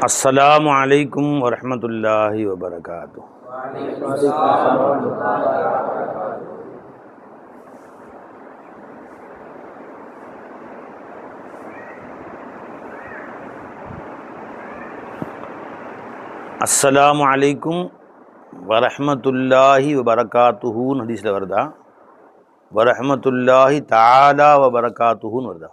அஸ்ஸலாமு அலைக்கும் வரஹ்மத்துல்லாஹி வபரகாத்துஹு. அஸ்ஸலாமு அலைக்கும் வரஹ்மத்துல்லாஹி வபரகாத்துஹுன்னு ஹதீஸில் வருதா, வரஹ்மத்துல்லாஹி தஆலா வபரகாத்துஹுன்னு வருதா?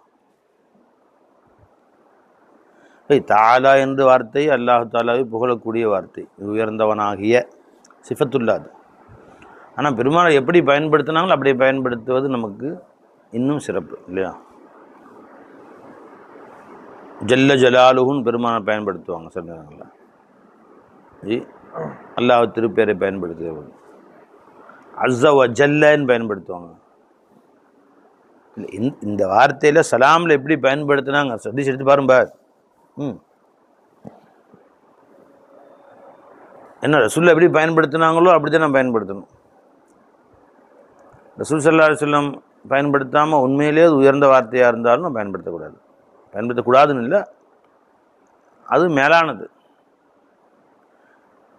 தாலா என்ற வார்த்தை அல்லாஹு தாலாவை புகழக்கூடிய வார்த்தை, உயர்ந்தவனாகிய சிஃபத்துல்லாது. ஆனால் பெருமாள் எப்படி பயன்படுத்தினாங்களோ அப்படி பயன்படுத்துவது நமக்கு இன்னும் சிறப்பு இல்லையா? ஜல்ல ஜலாலுஹுன்னு பெருமானை பயன்படுத்துவாங்க சில நேரங்களில். ஜி அல்லாஹ் திருப்பேரை பயன்படுத்துவாங்க, அஸ்ஸ வ ஜல்லன்னு பயன்படுத்துவாங்க. இந்த வார்த்தையில் சலாமில் எப்படி பயன்படுத்தினாங்க சதீஷ் எடுத்து பாருங்க. என்ன ரசூல் எப்படி பயன்படுத்தினாங்களோ அப்படி தான் நம்ம பயன்படுத்தணும். ரசூல் ஸல்லல்லாஹு அலைஹி வஸல்லம் பயன்படுத்தாமல் உண்மையிலே அது உயர்ந்த வார்த்தையாக இருந்தாலும் நம்ம பயன்படுத்தக்கூடாது. பயன்படுத்தக்கூடாதுன்னு இல்லை, அது மேலானது.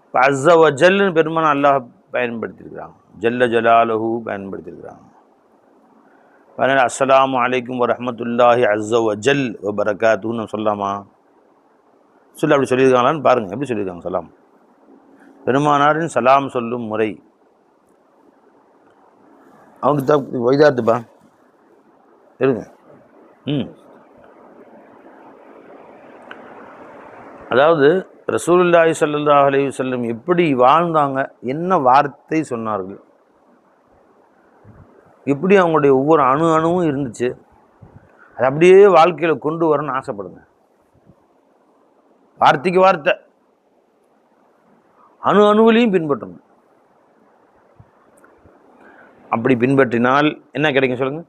இப்போ அஸ்ஸ வ ஜல்லுன்னு பெருமான அல்லாஹ் பயன்படுத்தியிருக்கிறாங்க, ஜல்ல ஜலாலுஹு பயன்படுத்தியிருக்கிறாங்க. அதனால் அஸ்ஸலாமு அலைக்கும் வரஹ்மத்துல்லாஹி அஸ்ஸ வ ஜல் வ பரகாத்துஹுன்னு சொல்லலாமா? சொல்லி அப்படி சொல்லியிருக்காங்களான்னு பாருங்கள், எப்படி சொல்லியிருக்காங்க சலாம். பெருமானாரின் சலாம் சொல்லும் முறை அவங்க தான் வைதாத்துப்பா இருங்க. அதாவது ரசூலுல்லாஹி ஸல்லல்லாஹு அலைஹி வஸல்லம் எப்படி வாழ்ந்தாங்க, என்ன வார்த்தை சொன்னார்கள், எப்படி அவங்களுடைய ஒவ்வொரு அணுவும் இருந்துச்சு, அது அப்படியே வாழ்க்கையில் கொண்டு வரணும்னு ஆசைப்படுங்க. வார்த்தைக்கு வார்த்தை அணுவிலையும் பின்பற்றணும். அப்படி பின்பற்றினால் என்ன கிடைக்கும் சொல்லுங்க?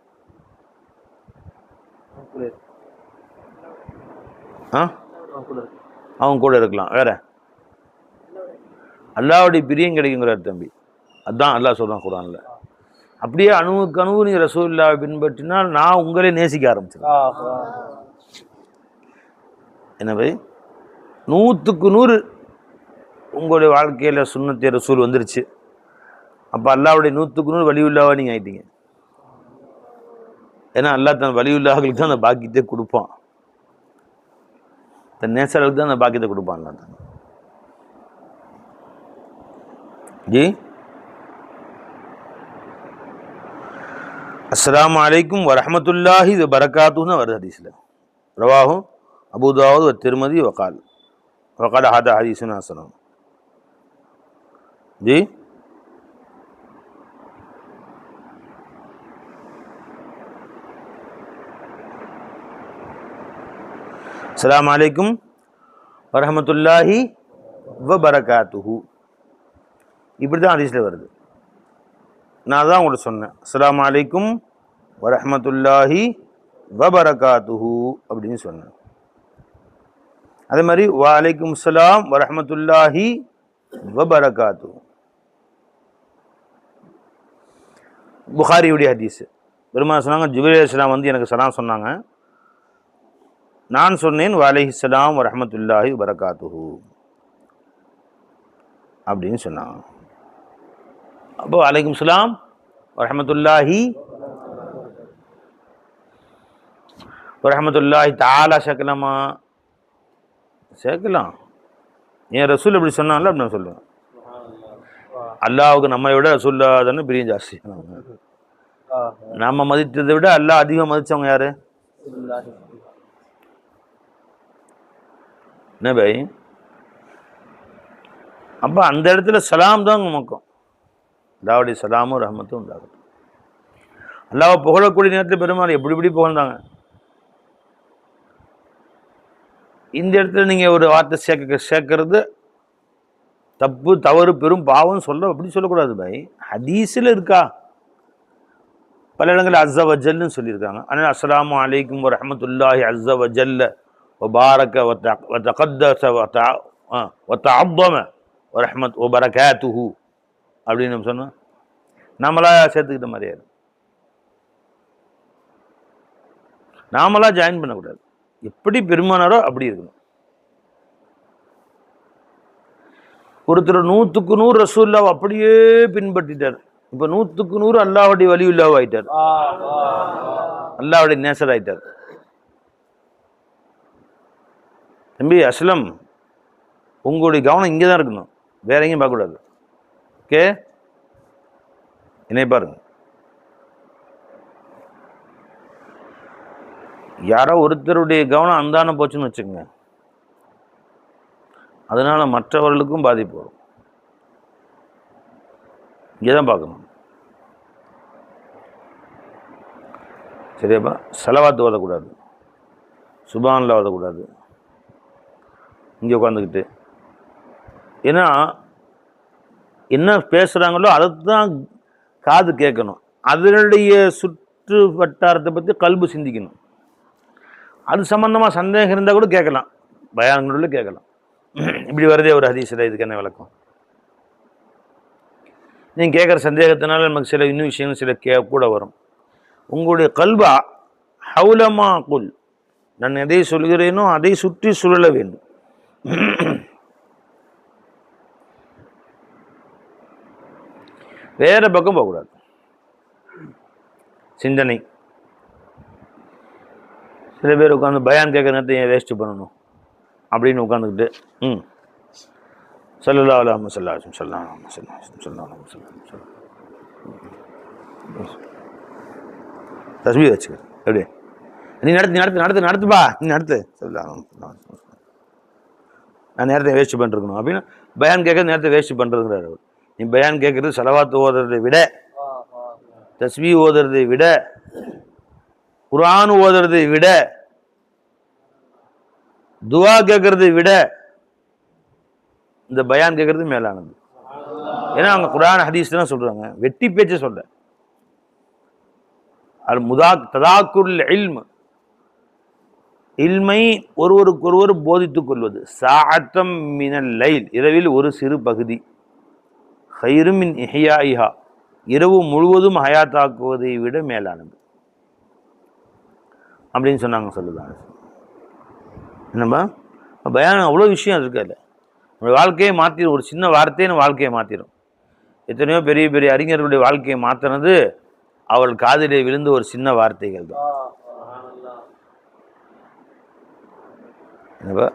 அவங்க கூட இருக்கலாம். வேற அல்லாஹ்வுடைய பிரியம் கிடைக்குங்கிறார் தம்பி. அதுதான் அல்லாஹ் சொல்றான் குர்ஆன்ல. அப்படியே அணுவுக்கு அணுவு நீங்க ரசூலுல்லாஹ்வை பின்பற்றினால் நான் உங்களே நேசிக்க ஆரம்பிச்சிருக்கேன். எனவே 100க்கு 100 உங்களுடைய வாழ்க்கையில் சுன்னத்தை ரசூல் வந்துருச்சு. அப்போ அல்லாஹ்வுடைய 100க்கு 100 வலியுல்லாஹ்வா நீங்கள் ஆயிட்டீங்க. ஏன்னா அல்லாஹ் தன் வலியுல்லாஹ்களுக்கு தான் அந்த பாக்கியத்தை கொடுப்பான், தன் நேசர்களுக்கு தான் அந்த பாக்கியத்தை கொடுப்பான் அல்லாஹ் தான். ஜி அஸ்ஸலாமு அலைக்கும் வரஹ்மத்துல்லாஹி வ பரகாத்துஹுன்னு வருது ஹதீஸில். ரவாஹு அபூ தாவூத் வ திர்மிதி வகால் ஹாதா ஹதீஸுன் ஹஸன். ஜி அஸ்ஸலாமு அலைக்கும் வரஹ்மத்துல்லாஹி வ பரகாத்துஹு, இப்படி தான் ஹதீஸில் வருது. நான் தான் உங்கள்கிட்ட சொன்னேன் அஸ்ஸலாமு அலைக்கும் வரஹ்மத்துல்லாஹி வ பரகாத்துஹு அப்படின்னு சொன்னேன். அதே மாதிரி வ அலைக்கும் ஸலாம் வரஹ்மத்துல்லாஹி வ பரகாத்துஹு. புகாரியுடைய ஹதீஸ். பெருமாள் சொன்னாங்க, ஜிப்ரீல் அலைஹிஸ்ஸலாம் வந்து எனக்கு சலாம் சொன்னாங்க, நான் சொன்னேன் வ அலைஹிஸ்ஸலாம் வரஹ்மத்துல்லாஹி வ பரகாத்துஹு அப்படின்னு சொன்னாங்க. அப்போ அலைக்கும் சலாம் வரஹ்மத்துல்லாஹி வரஹ்மத்துல்லாஹி தஆலா சேர்க்கலாமா? சேர்க்கலாம். என் ரசூல் எப்படி சொன்னால அப்படி நான் சொல்லுவேன். அல்லாஹ்வுக்கு நம்மை விட ரசூல்லா தானே பிரியம் ஜாஸ்தி. நம்ம மதித்ததை விட அல்லாஹ் அதிகம் மதித்தவங்க யாரு? என்ன பை? அப்போ அந்த இடத்துல சலாம் தான் நோக்கம். அல்லாஹ்வுடைய சலாமும் ரஹ்மத்தும் உண்டாகும். அல்லாஹ்வை புகழக்கூடிய நேரத்தில் பெருமாள் எப்படி எப்படி புகழ்ந்தாங்க. இந்த இடத்துல நீங்கள் ஒரு வார்த்தை சேர்க்கறது தப்பு, தவறு, பெரும் பாவம் அப்படி சொல்லக்கூடாது பை. ஹதீஸில் இருக்கா? பல இடங்களில் அஸ்ஸ வ ஜல்லுன்னு சொல்லியிருக்காங்க. ஆனால் அஸ்ஸலாமு அலைக்கும் வரஹ்மத்துல்லாஹி அஸ்ஸ வ ஜல்ல வ பாரக வ தகத்தஸ வ தஅzzம வரஹ்மத் வ பரகாத்துஹு அப்படின்னு நம்ம சொன்னோம். நாமளா சேர்த்துக்கிட்ட மாதிரியா இருக்கும். நாமளா ஜாயின் பண்ணக்கூடாது. எப்படி பெருமானாரோ அப்படி இருக்கணும். ஒருத்தர் 100க்கு 100 ரசூலுல்லாஹ் அப்படியே பின்பற்றிட்டார். இப்ப 100க்கு 100 அல்லாஹ்வுடைய வலியுல்லாஹ் ஆயிட்டார், அல்லாஹ்வுடைய நேசர் ஆயிட்டார். தம்பி அஸ்லம், உங்களுடைய கவனம் இங்கே தான் இருக்கணும், வேற எங்கேயும் பார்க்கக்கூடாது. ஓகே, என்னை பாருங்க. யாரோ ஒருத்தருடைய கவனம் அந்தான போச்சுன்னு வச்சுக்கோங்க, அதனால மற்றவர்களுக்கும் பாதிப்பு வரும். இங்கே தான் பார்க்கணும். சரியாப்பா? செலவாத்து ஓதக்கூடாது, சுபான்ல ஓதக்கூடாது இங்கே உட்காந்துக்கிட்டு. ஏன்னா என்ன பேசுகிறாங்களோ அதை தான் காது கேட்கணும், அதனுடைய சுற்று வட்டாரத்தை பற்றி கல்பு சிந்திக்கணும். அது சம்பந்தமாக சந்தேகம் இருந்தால் கூட கேட்கலாம், பயான்களில் கேட்கலாம். இப்படி வருதே ஒரு ஹதீஸில், இதுக்கு என்ன விளக்கம்? நீங்கள் கேட்குற சந்தேகத்தினால நமக்கு சில இன்னும் விஷயங்கள் சில கூட வரும். உங்களுடைய கல்பா ஹவுலமா குல், நான் எதை சொல்கிறேனோ அதை சுற்றி சுழல வேண்டும். வேற பக்கம் போகக்கூடாது. சிந்தனை. சில பேர் உட்காந்து பயான் கேட்குற நேரத்தை ஏன் வேஸ்ட் பண்ணணும் அப்படின்னு உட்காந்துக்கிட்டு ஸல்லல்லாஹு அலைஹி வஸல்லம் தஸ்பீஹ் வச்சுக்க. எப்படி நீ நடத்துப்பா, நீ நடத்து. நான் நேரத்தை வேஸ்ட் பண்ணிருக்கணும் அப்படின்னு பயான் கேட்கறது நேரத்தை வேஸ்ட் பண்ணுறதுங்கிறார் அவர். நீ பயான் கேட்கறது ஸலவாத் ஓதுறதை விட, தஸ்பீஹ் ஓதுறதை விட, குர்ஆன் ஓதுறதை விட, துவா கேட்கறதை விட இந்த பயான் கேட்கறது மேலானது. ஏன்னா அவங்க குர்ஆன் ஹதீஸ் தான் சொல்றாங்க, வெட்டி பேச்ச சொல்ல. அல் ததாக்குல் இல்ம், இல்மை ஒருவருக்கொருவர் போதித்துக் கொள்வது. சாஅத்தம் மினல் லைல், இரவில் ஒரு சிறு பகுதி. ஹைரும் மின் இஹ்யாஇஹா, இரவு முழுவதும் ஹயாத்தாக்குவதை விட மேலானது அப்படின்னு சொன்னாங்க. சொல்லுதாங்க என்னப்பா பயான், அவ்வளோ விஷயம் இருக்காது. நம்மளுடைய வாழ்க்கையை மாற்றிடும், ஒரு சின்ன வார்த்தையை நம்ம வாழ்க்கையை மாற்றிடும். எத்தனையோ பெரிய பெரிய அறிஞர்களுடைய வாழ்க்கையை மாற்றினது அவள் காதிலே விழுந்த ஒரு சின்ன வார்த்தைகள் தான். என்னப்பா,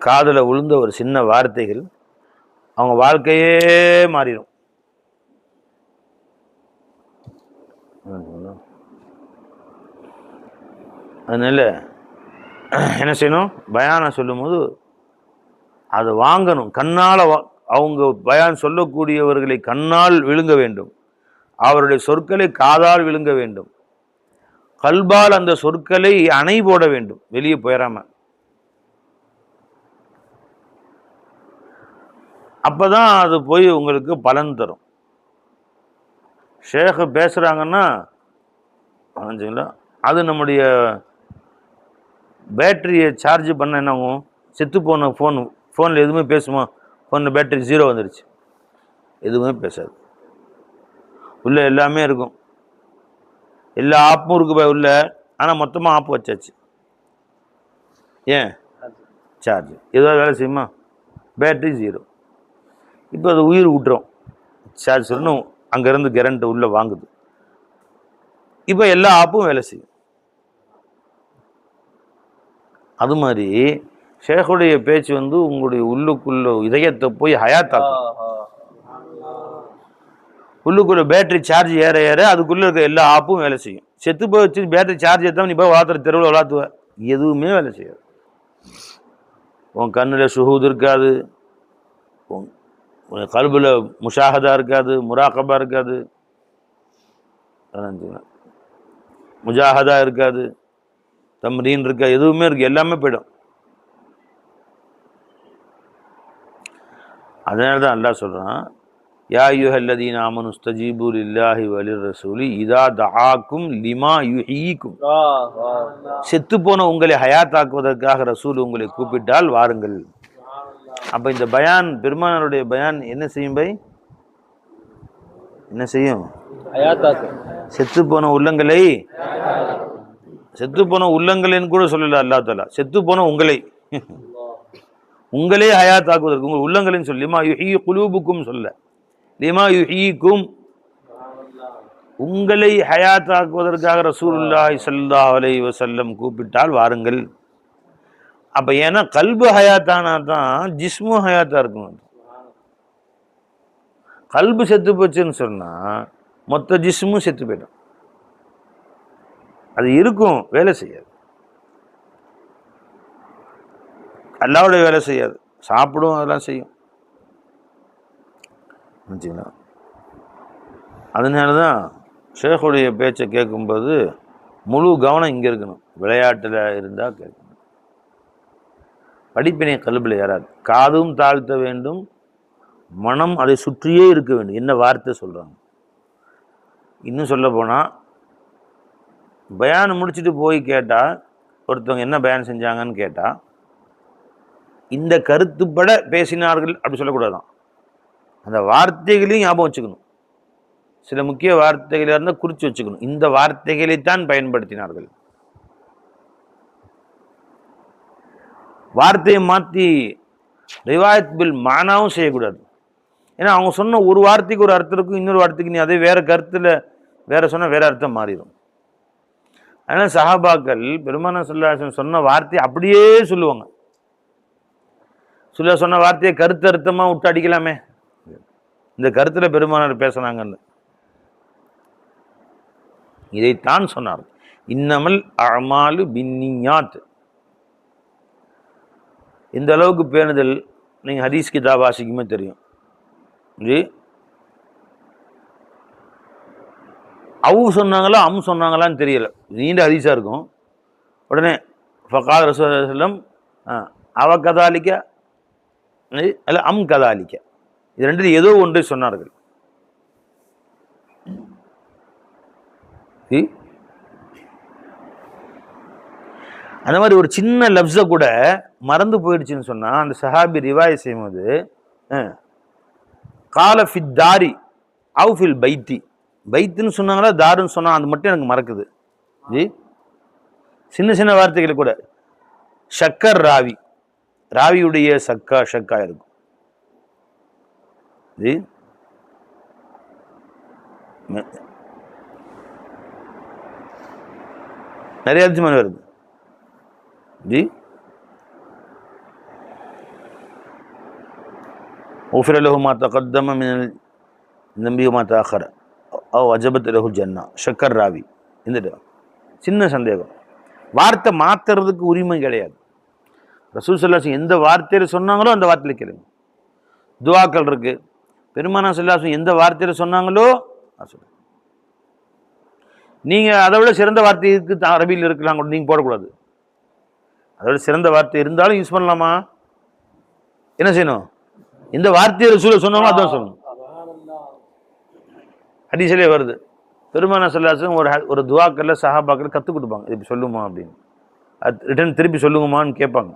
காதில் விழுந்த ஒரு சின்ன வார்த்தைகள் அவங்க வாழ்க்கையே மாறிடும். அதனால என்ன செய்யணும், பயானை சொல்லும் போது அதை வாங்கணும், கண்ணால் அவங்க பயான் சொல்லக்கூடியவர்களை கண்ணால் விழுங்க வேண்டும், அவருடைய சொற்களை காதால் விழுங்க வேண்டும், கல்பால் அந்த சொற்களை அணை போட வேண்டும், வெளியே போயிடாம. அப்பதான் அது போய் உங்களுக்கு பலன் தரும். ஷேக் பேசுறாங்கன்னா அது நம்முடைய பேட்டரியை சார்ஜ் பண்ண என்ன ஆகும், செத்து போன ஃபோனில் எதுவுமே பேசுமா? ஃபோனில் பேட்டரி 0 வந்துருச்சு, எதுவுமே பேசாது. உள்ள எல்லாமே இருக்கும், எல்லா ஆப்பும் இருக்கு உள்ள, ஆனால் மொத்தமாக ஆப்பு வச்சாச்சு. ஏன்? சார்ஜ். ஏதாவது வேலை செய்யுமா? பேட்டரி 0. இப்போ அது உயிர் விட்டுரும், சார்ஜ் சொல்லணும், அங்கேருந்து கரண்ட் உள்ளே வாங்குது. இப்போ எல்லா ஆப்பும் வேலை செய்யும். அது மாதிரி ஷேக்குடைய பேச்சு உங்களுடைய உள்ளுக்குள்ள இதயத்தை போய் ஹயாத்தாக்கும். உள்ளுக்குள்ள பேட்டரி சார்ஜ் ஏற ஏற அதுக்குள்ள இருக்க எல்லா ஆப்பும் வேலை செய்யும். செத்து போய் வச்சு பேட்டரி சார்ஜ் ஏற்றாம நீ போய் வளர்த்துற தெருவில் வளர்த்துவ, எதுவுமே வேலை செய்யாது. உன் கண்ணில் ஷுஹூத் இருக்காது, உன் கல்புல முஷாஹதா இருக்காது, முராகபா இருக்காது, முஜாஹதா இருக்காது, தம்ரீன் இருக்கா, எதுவுமே இருக்கு, எல்லாமே போயிடும். அதனால தான் அல்லாஹ் சொல்றான், யா அய்யுஹல்லதீன ஆமனு ஸ்தஜீபு லில்லாஹி வலிர் ரசூலி இதா தஆக்கும் லிமா யுஹீக்கும். செத்து போன உங்களை ஹயாத்தாக்குவதற்காக ரசூல் உங்களை கூப்பிட்டால் வாருங்கள். அப்ப இந்த பயான், பெருமானாருடைய பயான் என்ன செய்யும் பை? என்ன செய்யும்? செத்து போன உள்ளங்களை, செத்து போன உள்ளங்களைன்னு கூட சொல்லல அல்லாஹ் தஆலா, செத்து போன உங்களை. உங்களே ஹயாத்தாக்குவதற்கு, உங்கள் உள்ளங்களின் சொல்ல, லிமா யுஹீ குலூபுக்கும் சொல்ல, லிமா யுஹீக்கும், உங்களை ஹயாத்தாக்குவதற்காக ரசூலுல்லாஹி ஸல்லல்லாஹு அலைஹி வஸல்லம் கூப்பிட்டால் வாருங்கள். அப்ப ஏன்னா கல்பு ஹயாத்தானா தான் ஜிஸ்மு ஹயாத்தா இருக்கும். கல்பு செத்து போச்சுன்னு சொன்னா மொத்த ஜிஸ்மும் செத்து போயிடும். அது இருக்கும், வேலை செய்யாது. அல்லாஹ்வுடைய வேலை செய்யாது, சாப்பிடும், அதெல்லாம் செய்யும். அதனாலதான் ஷேக்குடைய பேச்சை கேட்கும்போது முழு கவனம் இங்கே இருக்கணும். விளையாட்டில் இருந்தால் கேட்கணும். படிப்பினை கல்பில் ஏறாது. காதும் தாழ்த்த வேண்டும், மனம் அதை சுற்றியே இருக்க வேண்டும். என்ன வார்த்தை சொல்கிறாங்க. இன்னும் சொல்ல போனால் பயான் முடிச்சுட்டு போய் கேட்டால், ஒருத்தவங்க என்ன பயான் செஞ்சாங்கன்னு கேட்டால், இந்த கருத்துப்பட பேசினார்கள் அப்படி சொல்லக்கூடாதான். அந்த வார்த்தைகளையும் ஞாபகம் வச்சுக்கணும். சில முக்கிய வார்த்தைகள் இருந்தால் குறித்து வச்சுக்கணும். இந்த வார்த்தைகளைத்தான் பயன்படுத்தினார்கள். வார்த்தையை மாற்றி ரிவாயத் பில் மானாவும் செய்யக்கூடாது. ஏன்னா அவங்க சொன்ன ஒரு வார்த்தைக்கு ஒரு அர்த்தம் இருக்கும், இன்னொரு வார்த்தைக்கு நீ அதே வேற கருத்தில் வேற சொன்னால் வேற அர்த்தம் மாறிடும். அதனால் சஹாபாக்கள் பெருமானார் ஸல்லல்லாஹு அலைஹி வஸல்லம் சொன்ன வார்த்தையை அப்படியே சொல்லுவாங்க. சொன்ன வார்த்தையை கருத்து அர்த்தமாக விட்டு அடிக்கலாமே, இந்த கருத்தில் பெருமானார் பேசுனாங்கன்னு இதைத்தான் சொன்னார். இன்னமல் அமாலு பின்னியாத். இந்த அளவுக்கு பேணுதல் நீங்கள் ஹதீஸ் கிதாப் வாசிக்குமே தெரியும். ஜி அவு சொன்னாங்களா அம் சொன்னாங்களான்னு தெரியல, நீண்ட ஹதீஸாக இருக்கும். உடனே ஃபகால் ரசூலுல்லாஹி ஸல்லல்லாஹு அலைஹி வஸல்லம் அவ கதாலிக்க அல்ல அம் கதாலிக்க, இது ரெண்டு ஏதோ ஒன்றை சொன்னார்கள். அந்த மாதிரி ஒரு சின்ன லப்ஸை கூட மறந்து போயிடுச்சுன்னு சொன்னா அந்த சஹாபி ரிவாய் செய்யும்போது கால ஃபித் தாரி அவு ஃபில் பைத்தி, பைத்துன்னு சொன்னாங்களா தாருன்னு சொன்னா அது மட்டும் எனக்கு மறக்குது. ஜி சின்ன சின்ன வார்த்தைகள் கூட. ஷக்கர் ராவி, ராவியுடைய ஷக்கா இருக்கும். ஜி நிறைய அர்த்தம் வருது. जी उफ़िर लहु मा तक़द्दम मिनल ज़ंबि व मा तअख़र औ अजबत लहु जन्ना. ஷக்கர் ராவி. இந்த சின்ன சந்தேகம், வார்த்தை மாத்துறதுக்கு உரிமை கிடையாது. ரசூல் ஸல்லல்லாஹு அலைஹி வஸல்லம் எந்த வார்த்தையில் சொன்னாங்களோ அந்த வார்த்தையில் கேளுங்க. துஆக்கள் இருக்கு, பெருமானார் ஸல்லல்லாஹு அலைஹி வஸல்லம் எந்த வார்த்தையில் சொன்னாங்களோ நீங்க அதை விட சிறந்த வார்த்தை இருக்கு அரபியில் இருக்கலாம், நீங்க போடக்கூடாது. அதோட சிறந்த வார்த்தை இருந்தாலும் யூஸ் பண்ணலாமா? என்ன செய்யணும்? இந்த வார்த்தையை ரசூல் சொன்னாலும் அதான் சொல்லணும். ஹதீஸிலே வருது, பெருமானார் ஸல்லல்லாஹு அலைஹி வஸல்லம் ஒரு துஆக்கல்ல சஹாபாக்கள் கற்றுக் கொடுப்பாங்க, இது சொல்லுமா அப்படின்னு. அது ரிட்டர்ன் திருப்பி சொல்லுங்கம்மான்னு கேட்பாங்க.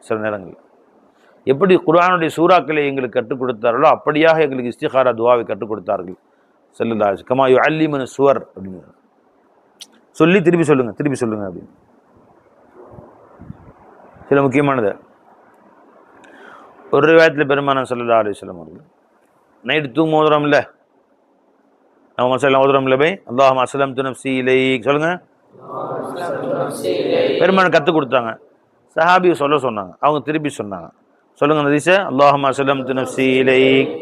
சில நேரங்கள் எப்படி குர்ஆனுடைய சூறாக்களை எங்களுக்கு கற்றுக் கொடுத்தார்களோ அப்படியாக எங்களுக்கு இஸ்திகாரா துஆவை கற்றுக் கொடுத்தார்கள் ஸல்லல்லாஹு அலைஹி வஸல்லம். கமா யுஅல்லிமுன சுவர் அப்படின்னு சொல்லி திருப்பி சொல்லுங்க அப்படின்னு. சில முக்கியமானது ஒரு ரிவாயத்தில் பெருமானார் ஸல்லல்லாஹு அலைஹி வஸல்லம் அவர்கள் நைட்டு தூங்க ஓதுறோம்ல, நம்ம மசாலா ஓதுறோம்ல பை, அல்லாஹும்ம அஸ்லம்து நஃப்ஸி இலைக் சொல்லுங்க. பெருமானார் கற்றுக் கொடுத்தாங்க, சஹாபி சொல்ல சொன்னாங்க, அவங்க திருப்பி சொன்னாங்க. சொல்லுங்க ஹதீஸை. அல்லாஹும்ம அஸ்லம்து நஃப்ஸி இலைக்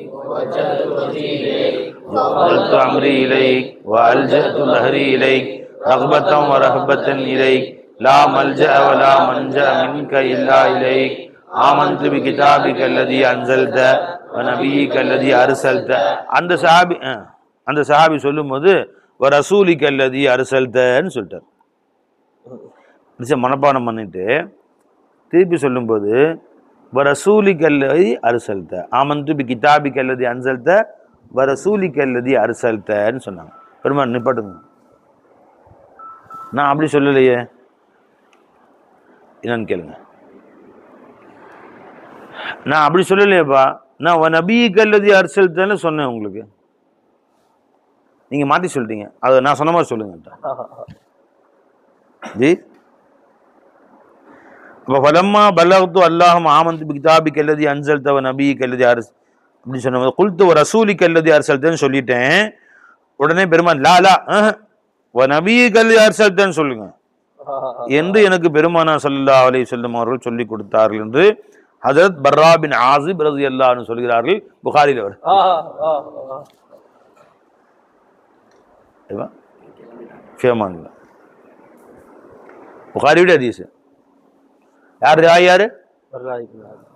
வஅல்து அம்ரி இலைக் வஅல்ஜஅது லஹ்ரி இலைக் ரக்பத்தன் வ ரஹபத்தன் இலைக் லா மல்ஜஅ வ லா மன்ஜஅ மின்க இல்லா இலைக் ஆமன்து பி கிதாபிக அல்லதி அன்ஸல்த வ நபியிக அல்லதி அர்ஸல்த. அந்த சஹாபி சொல்லும்போது வ ரசூலிக அல்லதி அர்ஸல்தன்னு சொல்லிட்டார். மனப்பாடம் பண்ணிட்டு திருப்பி சொல்லும்போது வ ரசூலிக அல்லதி அர்ஸல்த ஆமன்து பி கிதாபிக அல்லதி அன்ஸல்த வ ரசூலிக அல்லதி அர்ஸல்தன்னு சொன்னாங்க. பெருமாள் நிப்பாட்டுங்க, நான் அப்படி சொல்லலையே, என்னன்னு கேளுங்க. நான் அப்படி சொல்லலையேப்பா, நான் நபியிக அல்லதி அர்ஸல்தன்னு சொன்னேன் உங்களுக்கு, நீங்க மாத்தி சொல்லிட்டீங்க. அதை நான் சொன்ன மாதிரி சொல்லுங்க. ஜி அப்போ ஃபலம்மா பல்லகத்து அல்லாஹும் ஆமந்து கிதாபி கல்லதி அன்சல் தவ நபி கல்லதி அரசு அப்படின்னு சொன்ன குல்த்து ஒரு ரசூலி கல்லதி அரசல்தன்னு சொல்லிட்டேன். உடனே பெருமான் லா லா நபி கல்லதி அரசல்தன்னு சொல்லுங்க என்று எனக்கு பெருமானா ஸல்லல்லாஹு அலைஹி வஸல்லம் அவர்கள் சொல்லிக் கொடுத்தார்கள் என்று ஹஜரத் பர்ரா பின் ஆஸிப் ரலியல்லாஹு அன்ஹு சொல்கிறார்கள். புகாரில் அவர் புகாரியுடைய ஹதீஸ். யார் யாரு?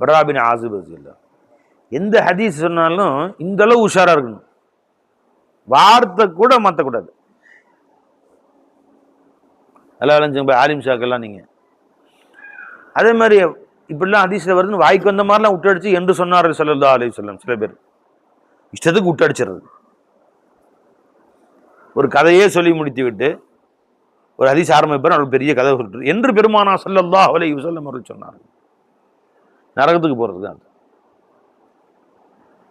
பர்ரா பின் ஆஸிப் ரலியல்லாஹு. எந்த ஹதீஸ் சொன்னாலும் இந்த அளவு உஷாரா இருக்கணும், வார்த்தை கூட மாற்றக்கூடாது. நல்லா விளைஞ்சுங்க ஆலிம் ஷாக்கெல்லாம் நீங்க அதே மாதிரி இப்படிலாம் ஹதீஸ்ல வருதுன்னு வாய்க்கு வந்த மாதிரிலாம் விட்டடிச்சு என்று சொன்னார்கள் ஸல்லல்லாஹு அலைஹி வஸல்லம். சில பேர் இஷ்டத்துக்கு விட்டடிச்சிடுறது. ஒரு கதையே சொல்லி முடித்து விட்டு ஒரு ஹதீஸ் ஆரம்பிப்பார், அவர்கள் பெரிய கதை சொல்லிட்டு என்று பெருமானா ஸல்லல்லாஹு அலைஹி வஸல்லம் அவர்கள் சொன்னார்கள். நரகத்துக்கு போறதுக்கு தான்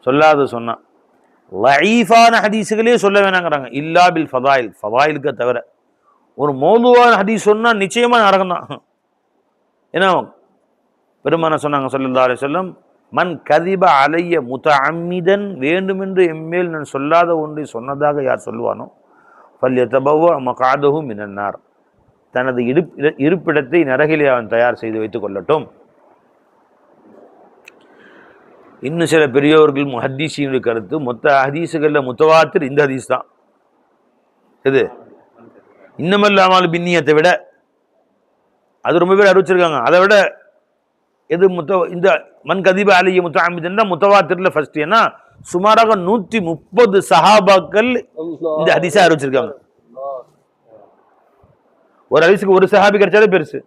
சொல்லாத சொன்னா லஈஃபான ஹதீஸுகளே சொல்ல வேணாங்கிறாங்க. இல்லா பில் ஃபதாயில், ஃபதாயிலுக்கு தவிர ஒரு மௌதுவான ஹதீஸ் சொன்னா நிச்சயமா நரகம் தான். ஏன்னா பெருமான சொன்னாங்க ஸல்லல்லாஹு அலைஹி வஸல்லம், மன் கதிப அலைய முதஅம்மிதன், வேண்டுமென்று எம்மேல் நான் சொல்லாத ஒன்றை சொன்னதாக யார் சொல்லுவானோ ஃபல்யதபவ்வ மக்அதஹு மினன் நார், தனது இருப்பிடத்தை நரகிலே அவன் தயார் செய்து வைத்துக் கொள்ளட்டும். இன்னும் சில பெரியோர்கள் முஹத்தீஸீனுடைய கருத்து, மொத்த ஹதீஸுகள்ல முத்தவாத்திர் இந்த ஹதீஸ் தான். இது இன்னமல்லாமல் பின்னியத்தை விட அது ரொம்ப பேர் அறிவிச்சிருக்காங்க. அதை விட எது இந்த மன் கதிப அலைய முத்தஅம்மிதன் முத்தவாத்திர்ல ஃபர்ஸ்ட். ஏன்னா சுமாராக 130 சஹாபாக்கள் இந்த ஹதீஸை அறிவிச்சிருக்காங்க. ஒரு ஹதீஸுக்கு ஒரு சஹாபி கிடைச்சாலே பெருசு.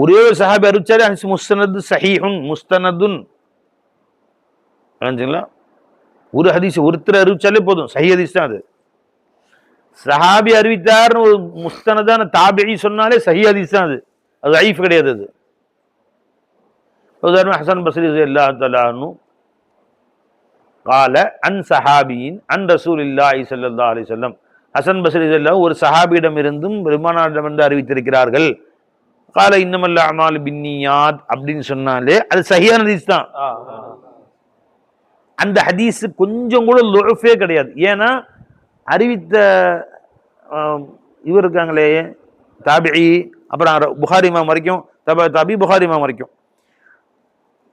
ஒரே ஒரு சஹாபி அறிவிச்சாலே ஹதீஸ் முஸ்தனது சஹீஹுன் முஸ்தனதுன். ஒரு ஹதீஸ் ஒருத்தர் அறிவிச்சாலே போதும், சஹீஹ் ஹதீஸ் தான் அது. சஹாபி அறிவித்தார்னு ஒரு முஸ்தனதான தாபிஈ சொன்னாலே சஹீஹ் ஹதீஸ் தான் அது, அது தைஃப் கிடையாது. அது உதாரணம் ஹசன் பஸ்ரி ரலியல்லாஹு தஆலா அன்ஹு قال عن சஹாபியின் அன் ரசூலில்லாஹி ஸல்லல்லாஹு அலைஹி வஸல்லம், ஹசன் பஸ்ரி ரலியல்லாஹு ஒரு சஹாபியிடம் இருந்தும் பெருமானாரிடமிருந்து அறிவித்திருக்கிறார்கள். قال انما الاعمال بالنيات அப்படின்னு சொன்னாலே அது சஹீஹான ஹதீஸ் தான். அந்த ஹதீஸ் கொஞ்சம் கூட லுஃபே கிடையாது. ஏன்னா அறிவித்த இவர் இருக்காங்களே தாபிஈ, அப்புறம் புகாரி இமாம் வரைக்கும், தாபி புகாரி இமாம் வரைக்கும்,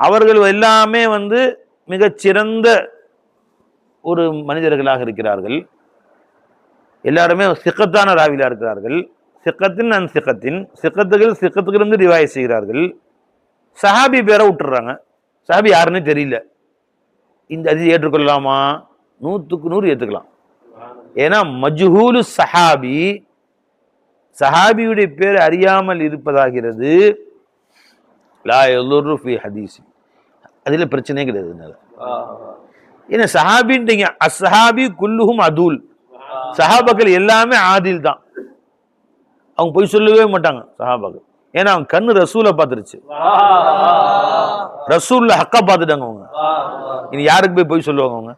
அவர்கள் எல்லாமே மிகச்சிறந்த ஒரு மனிதர்களாக இருக்கிறார்கள். எல்லாருமே சிக்கத்தான ராவிலா இருக்கிறார்கள். சிக்கத்தின் அன் சிக்கத்தின் சிக்கத்துக்கு ரிவாய் செய்கிறார்கள். சஹாபி பேரை விட்டுறாங்க, சஹாபி யாருன்னு தெரியல. இந்த அது ஏற்றுக்கொள்ளலாமா? 100க்கு 100 ஏற்றுக்கலாம். ஏன்னா மஜ்ஹூலு சஹாபி, சஹாபியுடைய பேர் அறியாமல் இருப்பதாகிறது லா யதுர்ரு ஃபி ஹதீஸ், அதுல பிரச்சனையே கிடையாது. ஏன்னா சஹாபின்றீங்க, அஸ்ஸஹாபி குல்லுஹும் அதுல், சஹாபாக்கள் எல்லாமே ஆதில் தான். அவங்க போய் சொல்லவே மாட்டாங்க சஹாபாக்கள். ஏன்னா அவங்க கண்ணு ரசூலை பார்த்துருச்சு, ரசூல்ல ஹக்கா பார்த்துட்டாங்க. அவங்க இனி யாருக்கு போய் சொல்லுவாங்க? அவங்க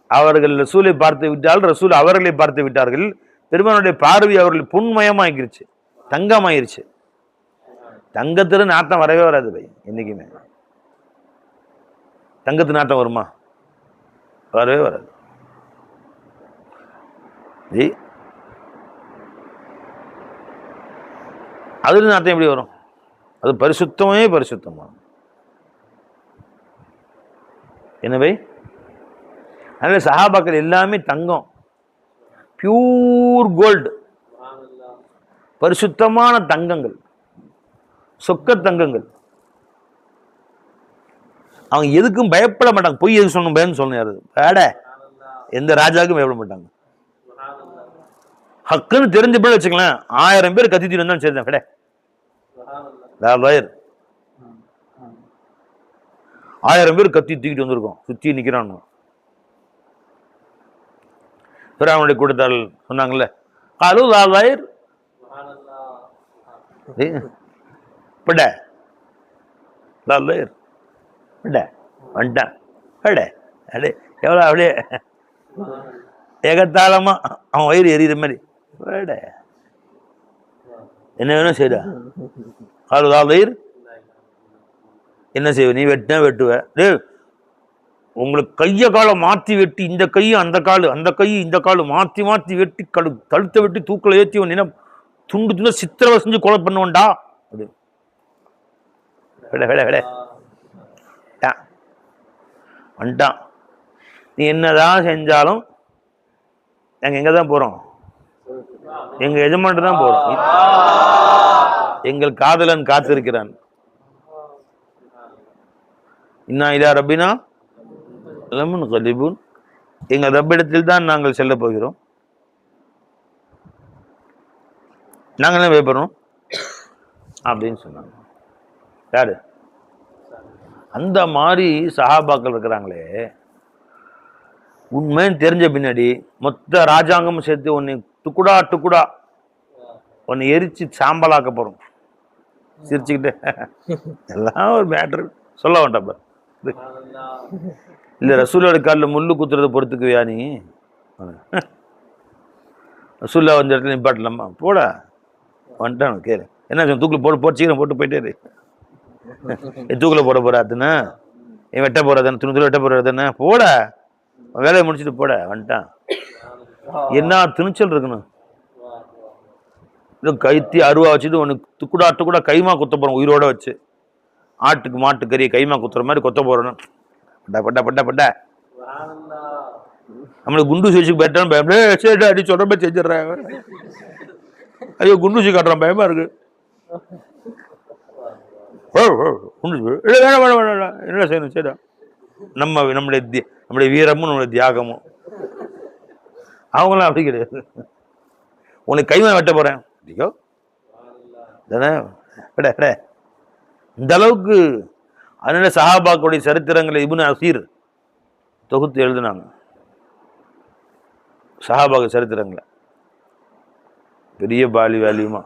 அவர்கள் ரசூலை பார்த்து விட்டால் ரசூல் அவர்களை பார்த்து விட்டார்கள். பெருமானுடைய பார்வை அவர்கள் புன்மயமாகிருச்சு, தங்கமாயிருச்சு. தங்கத்துல நாட்டம் வரவே வராது பை, என்னைக்குமே தங்கத்து நாட்டம் வருமா? வரவே வராது. அதுல நாட்டம் எப்படி வரும்? அது பரிசுத்தமே பரிசுத்தமா. எனவே அதனால சஹாபாக்கள் எல்லாமே தங்கம், பியூர் கோல்டு, பரிசுத்தமான தங்கங்கள், சொக்க தங்கங்கள். அவங்க எதுக்கும் பயப்பட மாட்டாங்க. பொய் எது சொல்லணும், பயன்னு சொல்லணும். யாரு பேட எந்த ராஜாவுக்கும் பயப்பட மாட்டாங்க. ஹக்குன்னு தெரிஞ்ச போய் வச்சுக்கலாம், 1000 பேர் கத்திட்டு வந்தாலும் சரிதான். கடை 1000 பேர் கத்தி தூக்கிட்டு வந்திருக்கோம், சுத்தி நிக்கிறான். பிராமனுடைய கூட்டத்தால் சொன்னாங்கல்ல, காலு லாயர் வந்துட்டான். எவ்வளோ அப்படியே ஏகத்தாளமா அவன் வயிறு எரியுற மாதிரி என்ன வேணும் செய்டா. காலு என்ன செய்வ நீ? வெட்டினா வெட்டுவ. டே உங்களுக்கு கைய காலை மாத்தி வெட்டி, இந்த கையும் அந்த காலு, அந்த கையும் இந்த காலு மாத்தி மாத்தி வெட்டி கழுத்தை வெட்டி தூக்கில ஏற்றி வந்தீங்கன்னா துண்டு துண்ட சித்திரவை செஞ்சு கொலை பண்ணுவோண்டா. அப்படி வந்துட்டான். நீ என்னதான் செஞ்சாலும் நாங்க எங்கதான் போறோம்? எங்க எஜமான்ட்டு தான் போறோம். எங்கள் காதலன் காத்திருக்கிறான். இன்னா இலா ரப்பினா லமுன்கலிபூன். எங்கள் ரப்பிடத்தில் தான் நாங்கள் செல்ல போகிறோம். நாங்கள் என்ன பயப்படுறோம் அப்படின்னு சொன்னாங்க. யாரு? அந்த மாதிரி சஹாபாக்கள் இருக்கிறாங்களே, உண்மைன்னு தெரிஞ்ச பின்னாடி மொத்த ராஜாங்கமும் சேர்த்து உன்னை டுக்குடா டுக்குடா உன்னை எரிச்சு சாம்பலாக்க போறோம். சிரிச்சுக்கிட்டு எல்லாம் ஒரு மேட்ரு சொல்ல வேண்டாம். இல்ல ரசூலோட காலில் முள்ளு குத்துறதை பொறுத்துக்குவியா நீ? ரசூல்லா வந்த இடத்துல நிப்பாட்டலாமா? போட வந்துட்டான். கேளு என்ன தூக்கில் போட்டு சீக்கிரம் போட்டு போயிட்டே தூக்கில் போட போறாதுன்னா என் வெட்ட போறாதானே, துணி வெட்ட போறாதானே, போட வேலையை முடிச்சுட்டு போட வந்துட்டான். என்ன துணிச்சல் இருக்கணும்? கைத்தி அருவா வச்சுட்டு உனக்கு துக்குடா டுக்குடா கைமா குத்த போறோம். உயிரோட வச்சு ஆட்டுக்கு மாட்டு கறியை கைமா குத்துற மாதிரி கொத்த போறோம். பட்டா பட்டா பட்டா நம்மளுக்கு குண்டூசி வச்சு பெட்டான் அடி சொல்ற மாதிரி செஞ்சிடறாங்க. ஐயோ குண்டூசி காட்டுறான், பயமா இருக்கு. என்ன செய்யணும்? சரிடா, நம்முடைய வீரமும் நம்முடைய தியாகமும். அவங்களாம் அப்படி கிடையாது. உனக்கு கைமா வெட்ட போறேன் இந்த அளவுக்கு. அதனால சஹாபாக்களுடைய சரித்திரங்களை இப்னு அசீர் தொகுத்து எழுதினாங்க. சஹாபாக சரித்திரங்களை பெரிய வேல்யூமா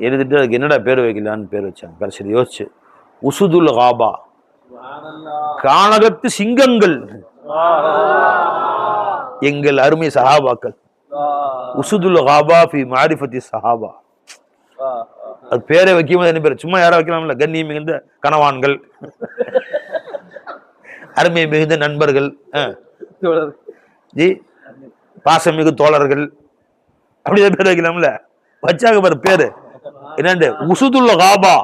எழுதிட்டு அதுக்கு என்னடா பேர் வைக்கலான்னு பேர் வச்சாங்க. கடைசியில் யோசிச்சு உசுதுல் காபா, கானகத்து சிங்கங்கள் எங்கள் அருமை சஹாபாக்கள். உசுதுல் காபா ஃபி மாரிஃபத்தி சஹாபா. அது பேரை வைக்கும் என்ன பேர்? சும்மா யாரா வைக்கலாம்ல. கண்ணிய மிகுந்த கணவான்கள், அருமை மிகுந்த நண்பர்கள், ஜி பாசமிகு தோழர்கள், அப்படியே பேர் வைக்கலாம்ல. வச்சாங்க பாரு பேரு என்னண்டு உசுதுல் காபா,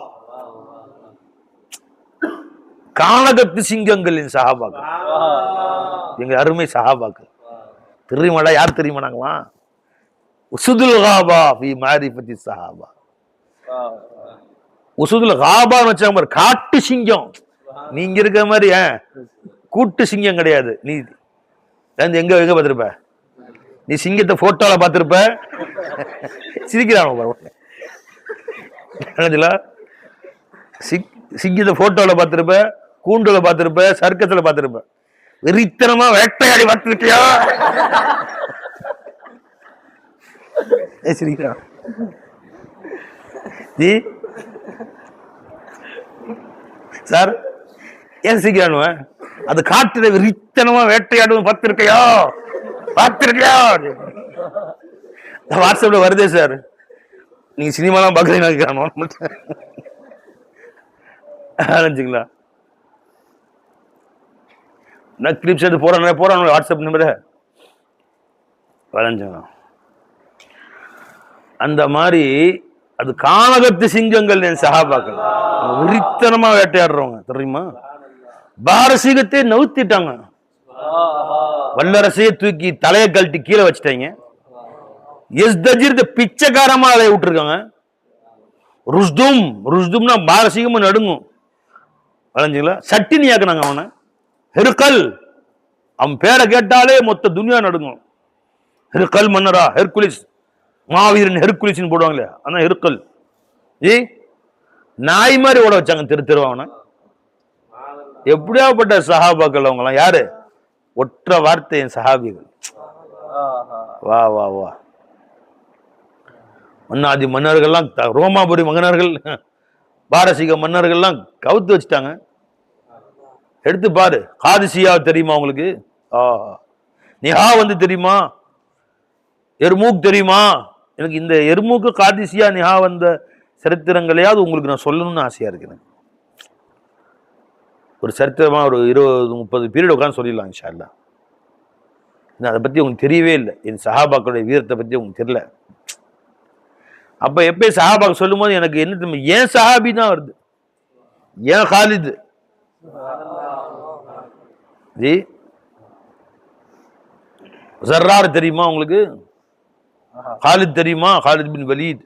கானகத்து சிங்கங்களின் சஹாபாக்கள் எங்க அருமை சஹாபாக்கள். தெரியுமாடா? யார் தெரியுமா? நாங்களாம் உசுதுல் காபா ஃபி மாரிஃபத்தி சஹாபா. உசுதுல் காபான்னு வச்சாங்க பாரு, காட்டு சிங்கம். நீங்க இருக்க மாதிரி கூட்டு சிங்கம் கிடையாது. நீ எங்க எங்க பார்த்திருப்ப? நீ சிங்கத்தை போட்டோல பார்த்திருப்ப. சிரிக்கிறான். சிங்கத்தை போட்டோல பார்த்திருப்ப, கூண்டுல பார்த்திருப்ப, சர்க்கஸ்ல பார்த்திருப்ப. வெறித்தனமா வேட்டையாடி பார்த்திருக்கியா? சிரிக்கிறான். ஜி சார் ஏன் சிரிக்கிறானுவ? அது காட்டுல வெறித்தனமா வேட்டையாடுவோம் பார்த்திருக்கையா? பார்த்திருக்கியா? வாட்ஸ்அப்ல வருதே சார், நீங்க சினிமாலாம் பாக்குறீங்களா? ஆரம்பிச்சுங்களா? நான் கிளிப்ஸ் எடுத்து போறான் வாட்ஸ்அப் நம்பரை வளைஞ்சுங்களா? அந்த மாதிரி அது கானகத்து சிங்கங்கள் என் சஹாபாக்கள். விரித்தனமா வேட்டையாடுறவங்க தெரியுமா? பாரசீகத்தை நவுத்திட்டாங்க. வல்லரசையை தூக்கி தலையை கழட்டி கீழே வச்சுட்டாங்க. பிச்சைக்காரமா அலைய விட்டுருக்காங்க. ருஷ்தும்னா பாரசீகமும் நடுங்கும். வளைஞ்சுங்களா? சட்டினி ஆக்குனாங்க அவனை. ஹெர்கல், அவன் பேரை கேட்டாலே மொத்த துனியா நடுங்கும். ஹெர்கல் மன்னரா, ஹெர்குலிஸ், மாவீரன் ஹெர்குலிஸ்ன்னு போடுவாங்களே, அதான் ஹெர்கல். நாய் மாதிரி ஓட வச்சாங்க திருவாவன. எப்படியாப்பட்ட சஹாபாக்கள் அவங்கலாம். யாரு? ஒற்ற வார்த்தை என் சஹாபிகள். வா வா வா. மன்னாதி மன்னர்கள்லாம், ரோமாபுரி மன்னர்கள், பாரசீக மன்னர்கள்லாம் கவுத்து வச்சுட்டாங்க. எடுத்து பாரு. காதிசியா தெரியுமா உங்களுக்கு? நிஹா வந்து தெரியுமா? எர்மூக் தெரியுமா? எனக்கு இந்த எர்மூக்கு காதிசியா நிஹா வந்த சரித்திரங்களையாவது உங்களுக்கு நான் சொல்லணும்னு ஆசையா இருக்கிறேன். ஒரு சரித்திரமா ஒரு 20-30 பீரியட் உட்காந்து சொல்லிடலாம் இன்ஷா அல்லாஹ். அதை பத்தி உங்களுக்கு தெரியவே இல்லை, என் சஹாபாக்களுடைய வீரத்தை பத்தி உங்களுக்கு தெரியல. அப்ப எப்ப சஹாபாக்கு சொல்லும் போது எனக்கு என்ன தெரியுமா, ஏன் சஹாபி தான் வருது, ஏன் காலித் ஜி ஜர்ரார் தெரியுமா உங்களுக்கு? காலித் தெரியுமா? Khalid bin Walid.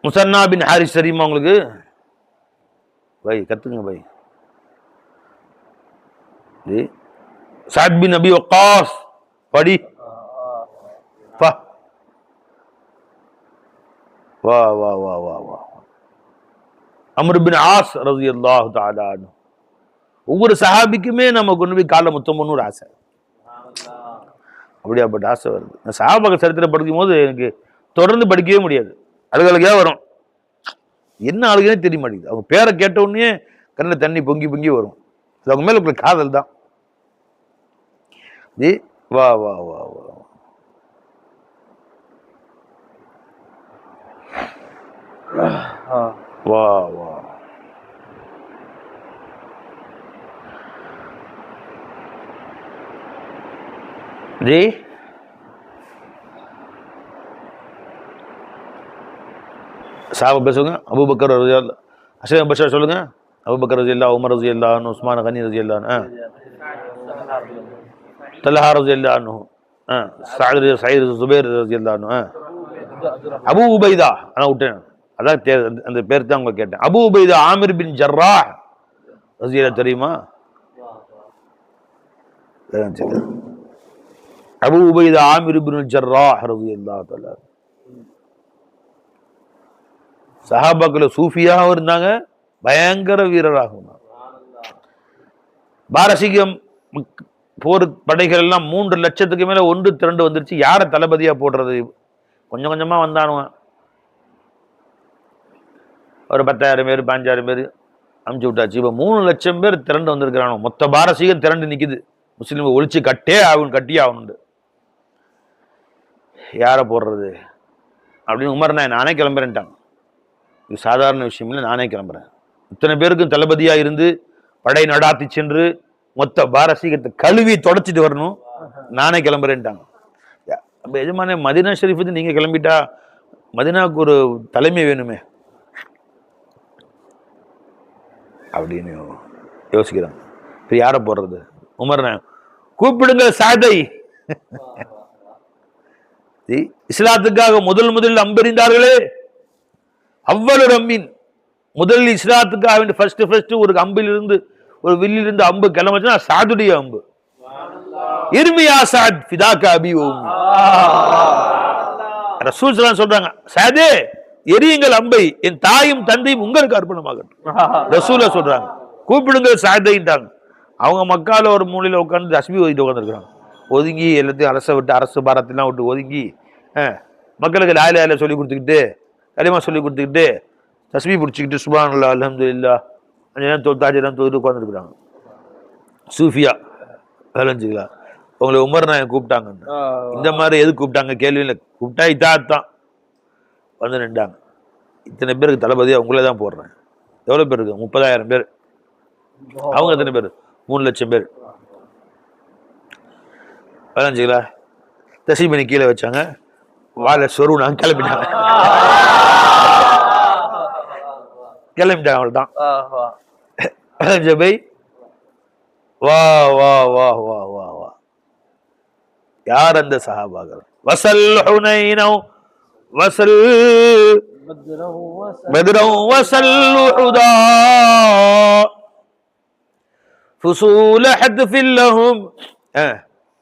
Musanna bin Haris தெரியுமா உங்களுக்கு? பை கத்துங்க பை. ஜி சாத் பின் நபி வக்காஸ் படி. வா வா வா வா வா. அம்ர் பின் ஆஸ் ரலியல்லாஹு தஆலா அன்ஹு. ஒவ்வொரு சஹாபிக்குமே நம்ம கொண்டு போய் காலை முத்தம் பண்ணு ஒரு ஆசை, அப்படியாப்பட்ட ஆசை வருது. நான் சஹாபாக்கள் சரித்திரம் படிக்கும் போது எனக்கு தொடர்ந்து படிக்கவே முடியாது, அழுகழுகையா வரும். என்ன அழுகுனே தெரிய மாட்டேங்குது. அவங்க பேரை கேட்ட உடனே கண்ணில் தண்ணி பொங்கி பொங்கி வரும். அது அவங்க மேல இருக்கிற காதல் தான். ஜி வா வா வா வா வா வா. ஜி சாப பேசுங்க. அபூபக்கர் ரலியல்லாஹு அஷரஃப் பஷர் சொல்லுங்க. அபூபக்கர் ரலியல்லாஹு, உமர் ரலியல்லாஹு அன்ஹு, உஸ்மான் கனி ரலியல்லாஹு அன்ஹு, தல்ஹா ரலியல்லாஹு அன்ஹு, சயீத் ஜுபைர் ரலியல்லாஹு அன்ஹு, அபூ உபைதா. ஆனா விட்டேன், அதான் அந்த பேர் தான் உங்க கேட்டேன். அபூ உபைதா ஆமிர் பின் ஜர்ராஹ் ரலியல்லாஹு தெரியுமா? அபூ உபைதா ஆமிர் பின் ஜர்ராஹ் ரலியல்லாஹு தஆலா. சஹாபாக்கள் சூஃபியாகவும் இருந்தாங்க, பயங்கர வீரராகும். பாரசீகம் போர் படைகள் எல்லாம் 3 லட்சத்துக்கு மேல 1 திரண்டு வந்துருச்சு. யார தளபதியா போடுறது? கொஞ்சம் கொஞ்சமா வந்தானுங்க. ஒரு 10,000 பேர் 15,000 பேர் அமுச்சு விட்டாச்சு. இப்ப 3 லட்சம் பேர் திரண்டு வந்திருக்கிறானோ. மொத்த பாரசீகம் திரண்டு நிக்குது, முஸ்லீம் ஒழிச்சு கட்டியே ஆகணும். யார போடுறது அப்படின்னு உமர் நானே கிளம்புறேன்ட்டாங்க. இது சாதாரண விஷயம் இல்லை, நானே கிளம்புறேன். இத்தனை பேருக்கும் தளபதியா இருந்து படை நடாத்தி சென்று மொத்த பாரசீகத்தை கழுவி தொடச்சிட்டு வரணும், நானே கிளம்புறேன்ட்டாங்க. அப்ப எஜமானே மதீனா ஷெரீஃபுக்கு நீங்க கிளம்பிட்டா மதீனாவுக்கு ஒரு தலைமை வேணுமே அப்படின்னு யோசிக்கிறாங்க. இப்ப யார போடுறது? உமர் கூப்பிடுங்க சாதை. இஸ்லாத்துக்காக முதலில் அம்பெறிந்தார்களே, அவ்வளவு அம்மின் முதலில் இஸ்லாத்துக்காக ஃபர்ஸ்ட் ஒரு அம்பிலிருந்து ஒரு வில்லிலிருந்து அம்பு கிளம்புச்சுன்னா சாதுடைய அம்பு. இர்மியா சாத் ஃபிதாக அபி வ உம்மி. ரசூல் ஸல்லல்லாஹு அலைஹி சொல்றாங்க, சாதே எரியுங்கள் அம்பை, என் தாயும் தந்தையும் உங்களுக்கு அர்ப்பணமாகட்டும். ரசூலா சொல்றாங்க, கூப்பிடுங்க சாதைன்ட்டாங்க. அவங்க மக்கால ஒரு மூலையில உட்காந்து தஸ்பீஹ் ஓதிட்டு உட்காந்துருக்காங்க. ஒதுங்கி எல்லாத்தையும் அரசு பாரத்தெல்லாம் விட்டு ஒதுங்கி மக்களுக்கு லா இலாஹ இல்லல்லாஹ் சொல்லி கொடுத்துக்கிட்டு, கலிமா சொல்லி கொடுத்துக்கிட்டு, தஸ்பீஹ் பிடிச்சிக்கிட்டு சுப்ஹானல்லாஹ் அல்ஹம்துலில்லாஹ் தாஜெல்லாம் தொழுது உட்காந்துருக்குறாங்க. சூஃபியா வேலைஞ்சுங்களா. உங்களை உமர் நாயகம் கூப்பிட்டாங்க. இந்த மாதிரி எது கூப்பிட்டாங்க கேள்வி இல்லை, கூப்பிட்டா இதான் வந்து நின்றாங்க. இத்தனை பேருக்கு தளபதியா உங்களே தான் போடுறேன். எவ்வளவு பேர் இருக்கு? 30,000 பேர். அவங்க எத்தனை பேர்? 3 லட்சம் பேர். வேலைஞ்சுங்களா. தஸ்பீஹ் பண்ணி கீழே வச்சாங்க, வாழை சொருனாங்க, கிளம்பிட்டாங்க. அவள் தான் வா வா வா வா வா வா. யார் அந்த சஹாபாக்கள்? வசல் ஹுனைனோ வசல் பத்ரோ வசல் உஹுதா ஃபுசூல ஹத்ஃபில் லஹும்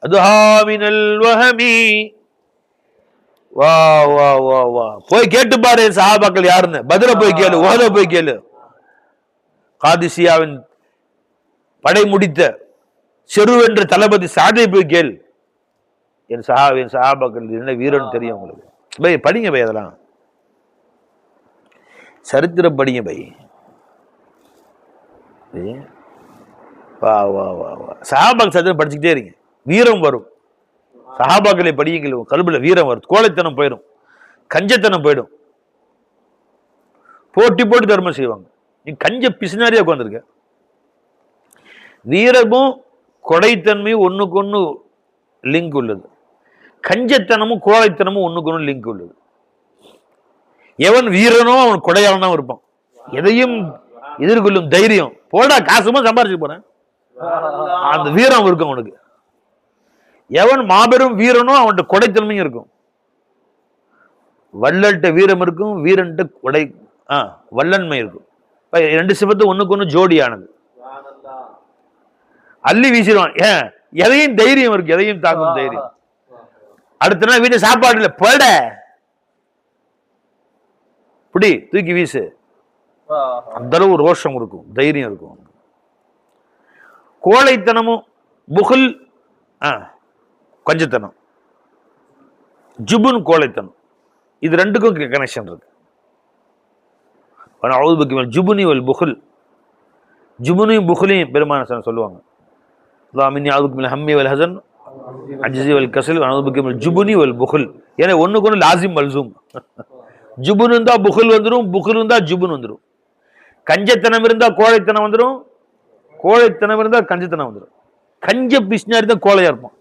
அதுஹா மினல் வஹமி. வா வா வா வா. போய் கேட்டு பாரு சஹாபாக்கள் யாருன்னு. பத்ர போய் கேளு, உஹத போய் கேளு. காதிசியாவின் படை முடித்த செருவென்ற தளபதி சாதை போய் கேள். என் சஹாபாக்கள் என்ன வீரன் தெரியும் உங்களுக்கு. பை படிங்க பை, அதெல்லாம் சரித்திரம் படிங்க பை. வா வா வா வா. சஹாபாக்கள் சரித்திரம் படிச்சுக்கிட்டே இருங்க, வீரம் வரும். சஹாபாக்களை படியுங்கள், கல்புல வீரம் வரும், கோழைத்தனம் போயிடும், கஞ்சத்தனம் போயிடும். போட்டி போட்டு தர்மம் செய்வாங்க. நீ கஞ்ச பிசினாரியா உட்காந்துருக்க. வீரமும் கொடைத்தன்மையும் ஒண்ணுக்கு ஒண்ணு லிங்க் உள்ளது. கஞ்சத்தனமும் கோழைத்தனமும் ஒண்ணுக்கு ஒண்ணு லிங்க் உள்ளது. எவன் வீரனோ அவன் கொடையாளன் தான் இருப்பான். எதையும் எதிர்கொள்ளும் தைரியம், போடா காசுமா சம்பாரிச்சு போறேன், அந்த வீரம் இருக்கும் அவனுக்கு. எவன் மாபெரும் வீரனோ அவன்கிட்ட கொடைத்தன்மையும் இருக்கும். வள்ளல்கிட்ட வீரம் இருக்கும், வீரன்ட்ட கொடை வல்லன்மை இருக்கும். ரெண்டு சிபத்து ஒண்ணுக்கு ஒண்ணு ஜோடியானது. அள்ளி வீசிடுவான். ஏன்? எதையும் தைரியம் இருக்கு, எதையும் தாங்கும் தைரியம். அடுத்த நாள் வீட்டு சாப்பாடு இல்லை, போட புடி தூக்கி வீசு, அந்த அளவு ரோஷம் இருக்கும், தைரியம் இருக்கும். கோழைத்தனமும் புகுல் கொஞ்சத்தனம், ஜுபுன் கோழைத்தனம், இது ரெண்டுக்கும் கனெக்ஷன் இருக்கு. ஜுபுனி வல் புகுல், ஜுபுனியும் புகுலையும் பெருமான சொல்லுவாங்க. ஹம்மி வல் ஹசன் அஜ்ஸி வல் கஸல் ஜுபுனி வல் புகுல். ஏன்னா ஒண்ணுக்கு ஒண்ணு லாசிம் மல்சூம். ஜுபுன் இருந்தா புகுல் வந்துடும், புகுல் இருந்தா ஜுபுன் வந்துடும். கஞ்சத்தனம் இருந்தா கோழைத்தனம் வந்துடும், கோழைத்தனம் இருந்தா கஞ்சத்தனம் வந்துடும். கஞ்ச பிஸ்னாரி தான் கோழையா இருப்பான்.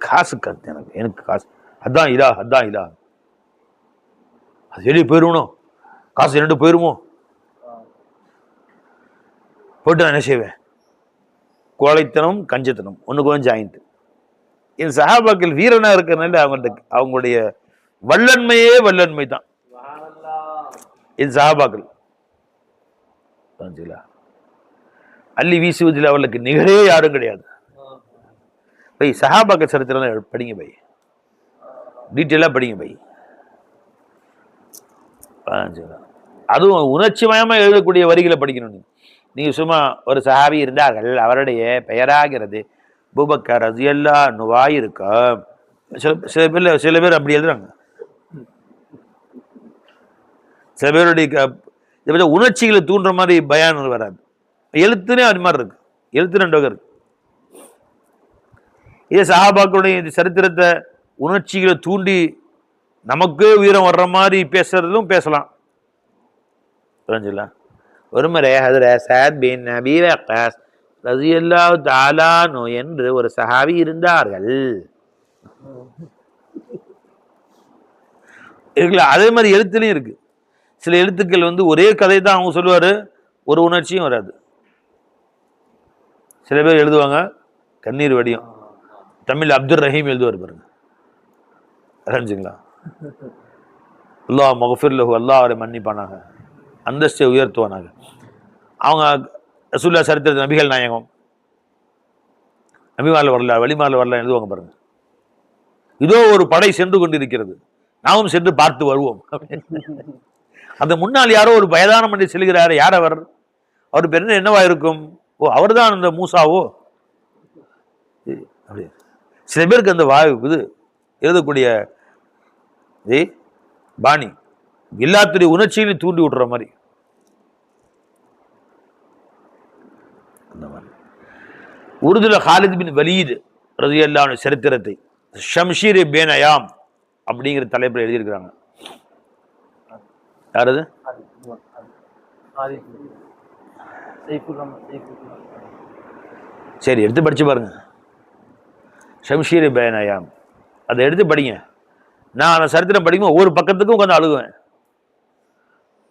காசு கருத்து எனக்கு காசு, அதான் இதா அதான் இதா, அது வெளியே போயிருவணும், காசு ரெண்டு போயிருமோ, போட்டு நான் என்ன செய்வேன். கோழைத்தனம் கஞ்சத்தனம் ஒண்ணுக்கு ஒன்று ஜாயிண்ட். இந்த சஹாபாக்கள் வீரனா இருக்கிறதுனால அவங்களுடைய வல்லன்மையே வல்லன்மை தான். இந்த சஹாபாக்கள் அள்ளி வீசுவதில் அவர்களுக்கு நிகரே யாரும் கிடையாது. பை சஹாபாக்கள் சரித்திரம் படிங்க பை, டீட்டெயிலா படிங்க பை. அதுவும் உணர்ச்சி மயமா எழுதக்கூடிய வரிகளை படிக்கணும். நீங்க சும்மா ஒரு சஹாபி இருந்தார்கள், அவருடைய பெயராகிறது அபூபக்கர் ரலியல்லாஹு அன்ஹு இருக்கா. சில பேர் அப்படி எழுதுறாங்க. சில பேருடைய உணர்ச்சிகளை தூண்டுற மாதிரி பயான் வராது. எழுத்துனே அது மாதிரி இருக்கு, எழுத்து ரெண்டு வகை இருக்கு. இதே சஹாபாக்களுடைய சரித்திரத்தை உணர்ச்சிகளை தூண்டி நமக்கு வீரம் வர்ற மாதிரி பேசுறதும் பேசலாம். புரிஞ்சுங்களா? ஒரு முறை ஹஜ்ரத் ஸஅத் பின் அபீ வக்காஸ் ரலியல்லாஹு தஆலா அன்ஹு என்று ஒரு சஹாபி இருந்தார்கள். அதே மாதிரி எழுத்துலையும் இருக்கு. சில எழுத்துக்கள் ஒரே கதை தான் அவங்க சொல்லுவாரு, ஒரு உணர்ச்சியும் வராது. சில பேர் எழுதுவாங்க கண்ணீர் வடியும். தமிழ் அப்துல் ரஹீம் எழுதுவார் பாருங்க, அறிஞ்சுங்களா, அல்லாஹ் மக்ஃபிர் லஹு, அல்லாஹ் அவரை மன்னிப்பானாக, அந்தஸ்தை உயர்த்துவானாக. அவங்க ரசூலுல்லாஹ் சரித்திர நபிகள் நாயகம் நபிமாரில் வரல, வழிமாரில் வரல எழுதுவாங்க பாருங்க. இதோ ஒரு படை சென்று கொண்டிருக்கிறது, நாமும் சென்று பார்த்து வருவோம். அந்த முன்னால் யாரோ ஒரு வயதான மனிதர் செல்கிறார். யார் அவர்? அவர் பேர் என்னவா இருக்கும்? ஓ, அவர் தான் அந்த மூசாவோ. அப்படி சில பேருக்கு அந்த இது எழுதக்கூடிய பாணி எல்லாத்துடைய உணர்ச்சிகளையும் தூண்டி விட்டுற மாதிரி. உருதுல ஹாலித் பின் வலீத் ரலியல்லாஹு அன்ஹு சரித்திரத்தை ஷம்ஷீர் பின் அயாம் அப்படிங்கிற தலைப்பில் எழுதியிருக்கிறாங்க. யாரது? சரி, எடுத்து படிச்சு பாருங்க. ஷம்ஷீர் பின் அயாம், அதை எடுத்து படிங்க. நான் அந்த சரித்திரம் படிக்கும் ஒவ்வொரு பக்கத்துக்கும் உட்காந்து அழுகுவேன்.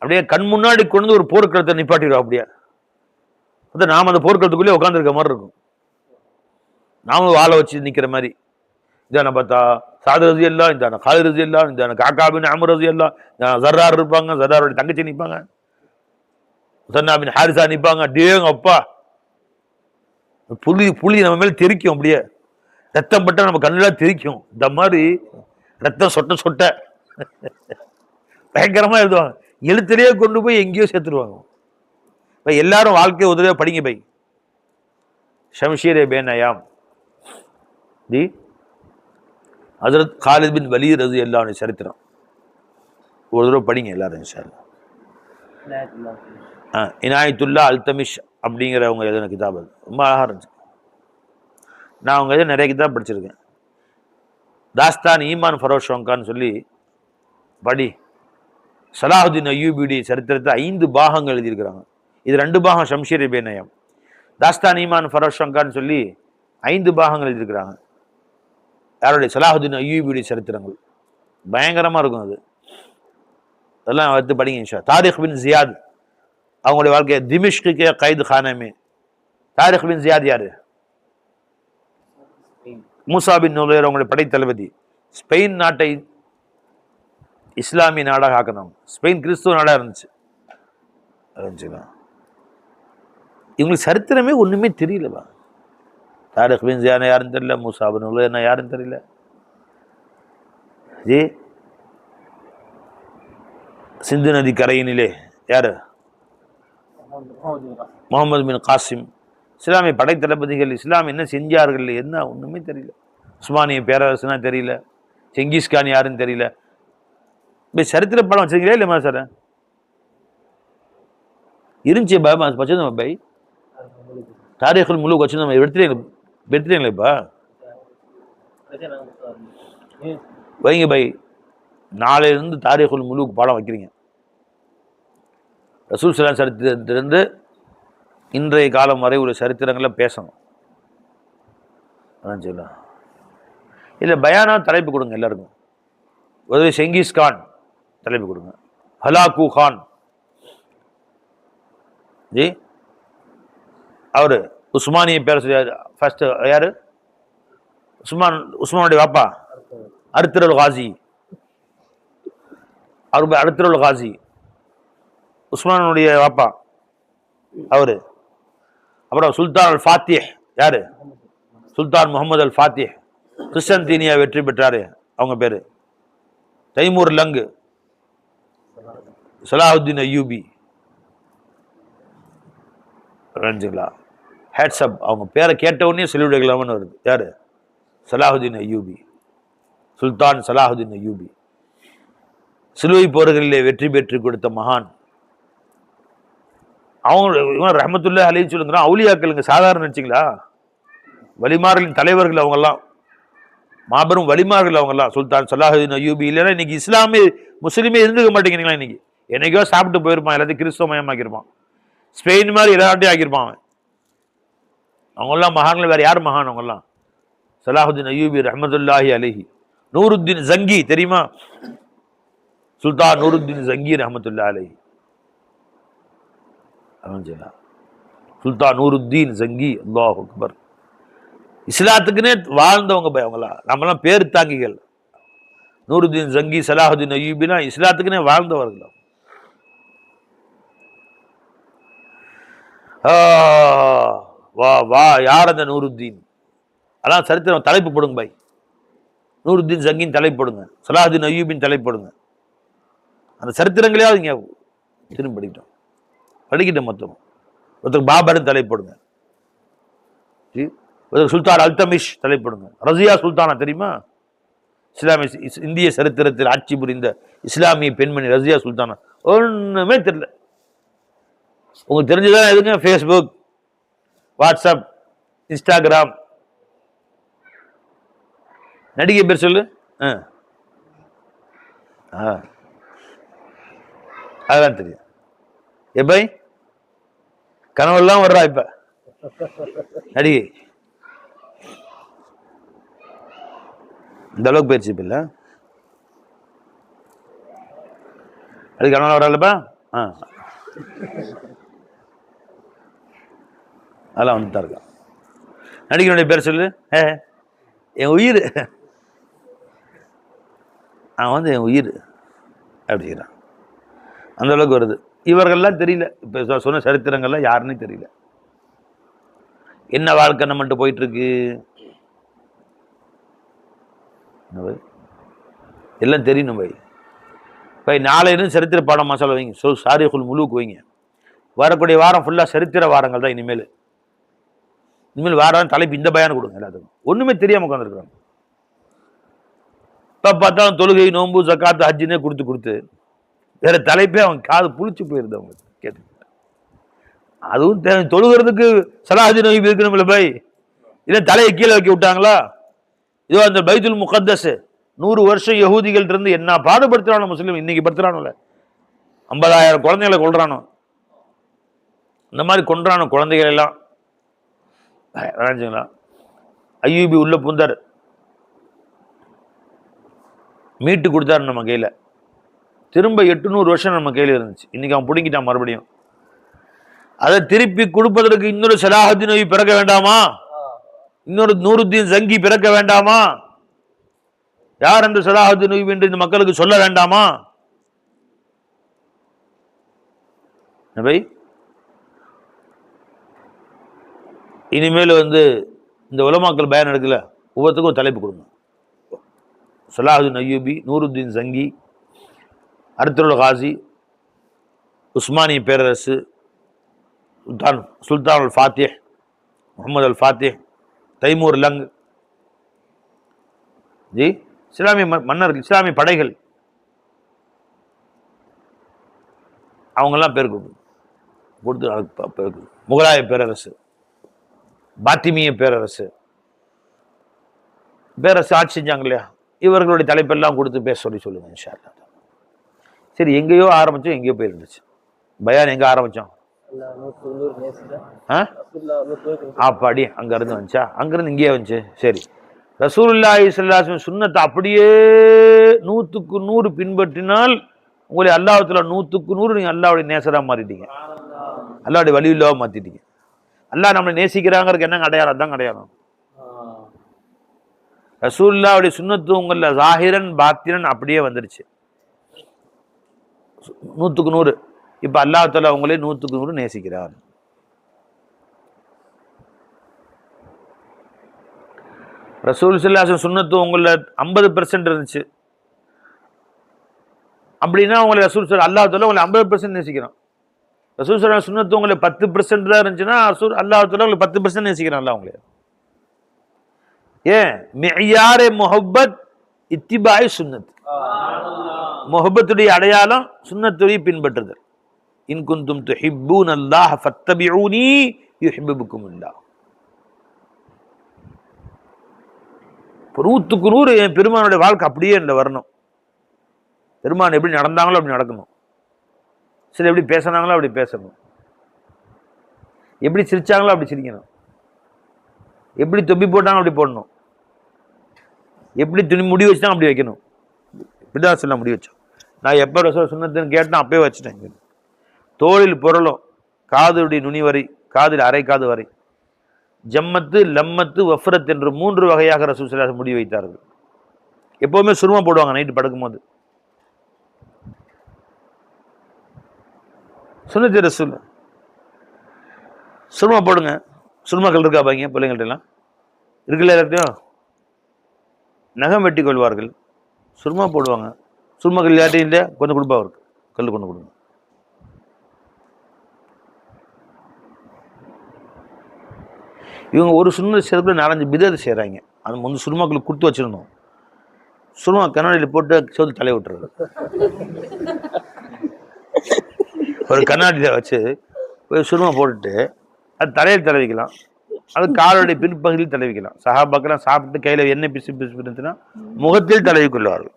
அப்படியே கண் முன்னாடி கொண்டு ஒரு போர்க்களத்தை நிப்பாட்டிடுவோம். அப்படியே நாம அந்த போர்க்களத்துக்குள்ளே உட்காந்துருக்க மாதிரி இருக்கும். நாம வாழை வச்சு நிக்கிற மாதிரி. இதான பார்த்தா சாது ரலியல்லாஹு, இதான காலித் ரலியல்லாஹு, இதான காக்கா பின் அம்ர் ரலியல்லாஹு, இதான ஜர்ரார் இருப்பாங்க, ஜர்ராருடைய தங்கச்சி நிற்பாங்க, முஸன்னா பின் ஹாரிஸா நிற்பாங்க. டேங்க அப்பா, புலி நம்ம மேல தெரிக்கும். அப்படியே ரத்தம் பட்டா நம்ம கண்ணெல்லாம் தெரிக்கும். இந்த மாதிரி ரத்தம் சொட்ட சொட்ட பயங்கரமா எழுதுவாங்க. எழுத்துலேயே கொண்டு போய் எங்கேயோ சேர்த்துருவாங்க. எல்லாரும் வாழ்க்கை உதவியா படிங்க பை. ஷம்ஷீர் பின் அயாம் தி ஹஜ்ரத் காலித் பின் வலீத் ரலியல்லாஹு அன்ஹு சரித்திரம் ஒரு தடவை படிங்க எல்லாரும் இன்ஷா அல்லாஹ். இனாயத்துல்லா அல்தமிஷ் அப்படிங்கிறவங்க எழுதின கிதாப், அது ரொம்ப அழகா இருந்துச்சு. நான் அவங்க இதை நிறைய கிதாப் படிச்சிருக்கேன். தாஸ்தான் ஈமான் ஃபரோஷோங்கான்னு சொல்லி படி. சலாஹுதீன் அய்யூபியுடைய சரித்திரத்தை 5 பாகங்கள் எழுதியிருக்கிறாங்க. இது 2 பாகம் ஷம்ஷீர் இப்னு நயம். தாஸ்தான் ஈமான் ஃபரோஷோங்கான்னு சொல்லி 5 பாகங்கள் எழுதியிருக்கிறாங்க. யாருடைய? சலாஹுதீன் அய்யூபியுடைய சரித்திரங்கள் பயங்கரமா இருக்கும். அது அதெல்லாம் எடுத்து படிங்க இன்ஷா. தாரிக் பின் ஜியாத் அவங்களுடைய வாழ்க்கை. திமிஷ்கு கைது கானமே. தாரிக் பின் ஜியாத் யாரு? மூசா பின் நுலைர் அவங்களுடைய படைத்தளபதி. ஸ்பெயின் நாட்டை இஸ்லாமிய நாடாக ஆக்கணும். ஸ்பெயின் கிறிஸ்துவ நாடாக இருந்துச்சு. இவங்களுக்கு சரித்திரமே ஒண்ணுமே தெரியலப்பா. தாரிக் பின் ஜியாத் யாருன்னு தெரியல, மூசா பின் நுலைர் யாருன்னு தெரியல. ஜி சிந்து நதி கரையினிலே யாரு? முகமது பின் காசிம். இஸ்லாமிய படைத்தளபதிகள். இஸ்லாம் என்ன செஞ்சார்கள் என்ன ஒண்ணுமே தெரியல. உஸ்மானிய பேரரசுனா தெரியல. செங்கிஸ்கான் யாருன்னு தெரியல. இப்போ சரித்திர படம் வச்சிருக்கீங்களா இல்லையா சார்? இருந்துச்சு பாபா வச்சிருந்தோம் பை. தாரிகுல் முலூக் வச்சிருந்தோம். எடுத்துட்டீங்களா இப்பா? வைங்க பை. நாளையிலிருந்து தாரிகுல் முலூக் பாடம் வைக்கிறீங்க. ரசூல் ஸல்லல்லாஹு அலைஹி வஸல்லம் சரித்திரத்திலிருந்து இன்றைய காலம் வரை ஒரு சரித்திரங்களை பேசணும். அதான் சொல்லலாம். இல்லை பயானா தலைப்பு கொடுங்க எல்லாருக்கும். ஒரு செங்கிஸ்கான் தலைப்பு கொடுங்க. ஹலாக்கு கான் ஜி அவரு உஸ்மானிய பேரரசு ஃபர்ஸ்ட் யாரு? உஸ்மானுடைய வாப்பா அர்துருல் காசி. அவர் அர்துருல் காசி உஸ்மானுடைய வாப்பா அவரு. அப்புறம் சுல்தான் அல் ஃபாத்திஹ் யாரு? சுல்தான் முகமது அல் ஃபாத்திஹ். கிறிஸ்டன்தீனியா வெற்றி பெற்றாரு. அவங்க பேரு தைமூர் லங்கு. சலாஹுதீன் அய்யூபி. ஹேட்ஸ்அப். அவங்க பேரை கேட்ட உடனே சொல்லிவிடலாம்னு வருது. யாரு? சலாஹுதீன் அய்யூபி. சுல்தான் சலாஹுதீன் அய்யூபி. சிலுவை போர்களிலே வெற்றி பெற்று கொடுத்த மகான். அவங்க ரஹ்மத்துல்லாஹி அலைஹி சொல்லுங்க. அவுலியாக்களுங்க சாதாரண நினைச்சிங்களா? வலிமார்களின் தலைவர்கள் அவங்கெல்லாம். மாபெரும் வலிமார்கள் அவங்கெல்லாம். சுல்தான் சலாஹுதீன் அய்யூபி இல்லைன்னா இன்னைக்கு இஸ்லாமே முஸ்லீமே இருந்துக்க மாட்டேங்கிறீங்களா? இன்னைக்கு என்னைக்கோ சாப்பிட்டு போயிருப்பான். எல்லாத்தையும் கிறிஸ்தவ மயமாக்கியிருப்பான். ஸ்பெயின் மாதிரி எல்லாத்தையும் ஆக்கியிருப்பான் அவன். அவங்கெல்லாம் மகான்கள். வேற யார் மகான்? அவங்கெல்லாம் சலாஹுதீன் அய்யூபி ரஹ்மத்துல்லாஹி அலைஹி. நூருத்தீன் ஜங்கி தெரியுமா? சுல்தான் நூருத்தீன் ஜங்கி ரஹ்மத்துல்லாஹி அலைஹி. சுல்தான் நூருத்தீன் ஜங்கி. அல்லாஹ் அக்பர். இஸ்லாத்துக்குன்னே வாழ்ந்தவங்க போய் அவங்களாம். நம்மளாம் பேர் தாங்கிகள். நூருத்தீன் ஜங்கி சலாஹுதீன் அய்யூபினா இஸ்லாத்துக்குன்னே வாழ்ந்தவர்கள். வா வா யார் அந்த நூருத்தீன்? அதான் சரித்திரம். தலைப்பு போடுங்க பாய். நூருத்தீன் ஜங்கின் தலைப்பு போடுங்க. சலாஹுதீன் அய்யூபின் தலைப்பு போடுங்க. அந்த சரித்திரங்களையாவது இங்க திரும்ப படிக்கிட்டோம். படிக்கிட்டோம் மொத்தம். ஒருத்தருக்கு பாபரின் தலைப்பு போடுங்க. சுல்தான் அல்தமிஷ் தலைப்படுங்க. ரசியா சுல்தானா தெரியுமா? இஸ்லாமிய இந்திய சரித்திரத்தில் ஆட்சி புரிந்த இஸ்லாமிய பெண்மணி ரசியா சுல்தானா. ஒண்ணுமே தெரியல. உங்களுக்கு தெரிஞ்சதான் எதுங்க? Facebook, WhatsApp, Instagram. நடிகை பேர் சொல்லு. அதான் தெரியும். எப்ப கனவெல்லாம் வர்றா இப்ப நடிகை. இந்த அளவுக்கு பயிற்சி இப்ப இல்ல. அது கனவுல வராதுப்பா. அதெல்லாம் வந்துட்டா இருக்கா. நடிகனுடைய பேர் சொல்லு. என் உயிர். அவன் என் உயிர் அப்படிங்கிறான். அந்த அளவுக்கு வருது. இவர்கள்லாம் தெரியல. இப்ப சொன்ன சரித்திரங்கள்லாம் யாருன்னு தெரியல. என்ன வாழ்க்கை நம்மகிட்ட போயிட்டு இருக்கு எல்லாம் தெரியணும் பை. பை நாளையிலும் சரித்திர பாடம் மசாலா வைங்க. தாரிகுல் முலூக் வைங்க. வரக்கூடிய வாரம் ஃபுல்லா சரித்திர வாரங்கள் தான். இனிமேல் வாரம் தலைப்பு இந்த பயானம் கொடுங்க. எல்லாத்துக்கும் ஒண்ணுமே தெரியாம உட்காந்துருக்காங்க. இப்ப பார்த்தாலும் தொழுகை, நோன்பு, ஜக்காத்து, ஹஜ்ஜினே கொடுத்து வேற தலைப்பே அவங்க காது புளிச்சு போயிருது. அவங்க கேட்டு அதுவும் தொழுகிறதுக்கு சலாஹுதீன் அய்யூபி இருக்கணும் இல்லை பை. இல்லை தலையை கீழே வைக்க விட்டாங்களா? இதோ அந்த பைத்துல் முகத்தஸ் 100 வருஷம் யகூதிகள் இருந்து என்ன பாடுபடுத்துறானோ முஸ்லீம், இன்னைக்கு படுத்துறானுல 50,000 குழந்தைகளை கொள்றானோ, இந்த மாதிரி கொன்றானோ குழந்தைகள் எல்லாம். ஐயூபி உள்ள புந்தார், மீட்டு கொடுத்தாரு நம்ம கையில. திரும்ப 800 வருஷம் நம்ம கையில இருந்துச்சு. இன்னைக்கு அவன் பிடிங்கிட்டான் மறுபடியும். அதை திருப்பி கொடுப்பதற்கு இன்னொரு சலாஹுத்தீன் நபி பிறக்க வேண்டாமா? இன்னொரு நூருத்தீன் ஜங்கி பிறக்க வேண்டாமா? யார் அந்த சலாஹுத்தீன் நபி என்று இந்த மக்களுக்கு சொல்ல வேண்டாமா? இனிமேல் இந்த உலமாக்கள் பயன் எடுக்கல, ஒவ்வொருத்துக்கும் ஒரு தலைப்பு கொடுங்க. சலாஹுத்தீன் அய்யூபி, நூருத்தீன் ஜங்கி, அர்துல் காசி, உஸ்மானிய பேரரசு, சுல்தான் அல் ஃபாத்திஹ், முகமது அல் ஃபாத்திஹ், தைமூர் லங், ஜி இஸ்லாமிய மன்னர்கள், இஸ்லாமிய படைகள், அவங்கெல்லாம் பேர் கொடுத்து, முகலாய பேரரசு, பாத்திமிய பேரரசு ஆட்சி செஞ்சாங்க இல்லையா, இவர்களுடைய தலைப்பெல்லாம் கொடுத்து பேச சொல்லுங்க இன்ஷா அல்லாஹ். சரி, எங்கேயோ ஆரம்பிச்சோம், எங்கேயோ போயிருந்துச்சு. பயான் எங்க ஆரம்பிச்சோம்? அப்பாடி அங்க இருந்து வந்துச்சா? அங்கிருந்து இங்கேயே வந்துச்சு. சரி, ரசூலுல்லாஹி ஸல்லல்லாஹு அலைஹி வஸல்லம் சுன்னத்தை அப்படியே 100க்கு 100 பின்பற்றினால் உங்களை அல்லாஹ்வுல 100க்கு 100 நீங்க அல்லாஹ்வுடைய நேசரா மாறிட்டீங்க, அல்லாஹ்வுடைய வலியுல்லாஹா மாத்திட்டீங்க. அல்லாஹ் நம்மளை நேசிக்கிறாங்கிறதுக்கு என்ன அடையாளம்? அதான் அடையாளம். ரசூலுல்லாஹ்வுடைய சுன்னத்து உங்கள ஸாஹிரன் பாத்தினன் அப்படியே வந்துருச்சு 100க்கு 100. இப்ப அல்லாஹ் தஆலா உங்களை 100க்கு 100 நேசிக்கிறார். ரசூல் ஸல்லல்லாஹு அலைஹி வஸல்லம் சுன்னத்து உங்கள 50% இருந்துச்சு அப்படின்னா உங்களை ரசூல் அல்லாஹ் தஆலா உங்களை 50% நேசிக்கிறான். ரசூல் ஸல்லல்லாஹு அலைஹி வஸல்லம் சுன்னத்து உங்களை 10% தான் இருந்துச்சுன்னா அல்லாஹ் தஆலா உங்களை 10% நேசிக்கிறான். அல்லாஹ் உங்களை ஏன் மியாரே முஹப்பத் இத்திபாய் சுன்னத், முஹப்பத்துடைய அடையாளம் சுன்னத்துடைய பின்பற்றுதல். இன் குன்தும் துஹிப்பூனல்லாஹ ஃபத்தபிஊனி யுஹிப்புக்குமுல்லாஹ். 100க்கு 100 என் பெருமானுடைய வாழ்க்கை அப்படியே இந்த வரணும். பெருமான் எப்படி நடந்தாங்களோ அப்படி நடக்கணும், சில எப்படி பேசினாங்களோ அப்படி பேசணும், எப்படி சிரிச்சாங்களோ அப்படி சிரிக்கணும், எப்படி தொப்பி போட்டாங்க அப்படி போடணும், எப்படி துணி முடி வச்சுட்டாங்க அப்படி வைக்கணும். இப்படிதான் சொல்ல முடி வச்சோம். நான் எப்போ ரசூல் சுன்னத்துன்னு கேட்டேன் அப்பயே வச்சுட்டேன். தோளில் பொருளும், காதுடைய நுனி வரை, காதில் அரை காது வரை, ஜம்மத்து லம்மத்து வஃப்ரத் என்று 3 வகையாக ரசூல் ஸல்லல்லாஹு அலைஹி வஸல்லம் முடி வைத்தார்கள். எப்பவுமே சுருமா போடுவாங்க நைட்டு படுக்கும்போது. சுன்னத்து ரசூல் சுருமா போடுங்க. சுருமாக்கள் இருக்கா பாங்க பிள்ளைங்கள்ட்ட எல்லாம் இருக்குல்ல, எல்லாத்தையும் நகம் வெட்டி கொள்வார்கள், சுருமா போடுவாங்க. சுருமாக்கள் யார்ட்டையும் இல்லை, கொஞ்சம் கொடுப்பா இருக்கு, கல் கொண்டு கொடுங்க. இவங்க ஒரு சுண்ண சேர்த்து 4-5 பிதத்தை செய்கிறாங்க. அது சுருமாக்களுக்கு கொடுத்து வச்சிடணும். சுருமா கண்ணாடியில் போட்டு சோத்து தலையை விட்டுறது. ஒரு கண்ணாடியில் வச்சு போய் சுருமா போட்டுட்டு அது தலையில் தடவிக்கலாம், அது காலுடைய பின்பகுதியில் தடவிக்கலாம். சஹாபாக்கெல்லாம் சாப்பிட்டு கையில் எண்ணெய் பிசு பிசு இருந்துச்சுன்னா முகத்தில் தடவி கொள்வார்கள்,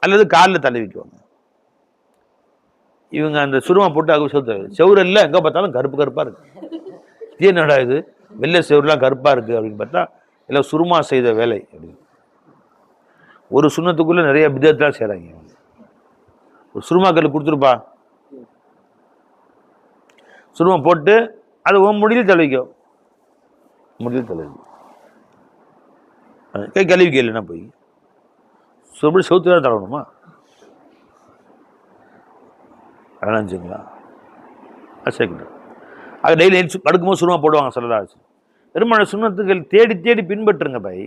அல்லது காலில் தடவிக்குவாங்க. இவங்க அந்த சுருமா போட்டு அது செவுறு இல்லை, எங்கே பார்த்தாலும் கருப்பு கருப்பாக இருக்கு. இது என்னடா இது வெள்ளை செவருலாம் கருப்பாக இருக்குது அப்படின்னு பார்த்தா எல்லாம் சுருமா செய்த வேலை அப்படின்னு. ஒரு சுண்ணத்துக்குள்ளே நிறைய பிதத்தெல்லாம் செய்கிறாங்க. ஒரு சுருமாக்கள் கொடுத்துருப்பா, சுருமா போட்டு அது முடியில் தழுவிக்கும், முடியில் தழுவிக்கும். கை கழுவி கேளுன்னா போய் சுருப்படி சவுத்து தான் தடவணுமா? அதெல்லாம் வச்சுங்களா? சேர்க்கணும். அது டெய்லி படுக்கும்போது சுருமா போடுவாங்க. சொல்லலாம் பெருமான சுண்ணத்துக்கள் தேடி தேடி பின்பற்றுங்க பை.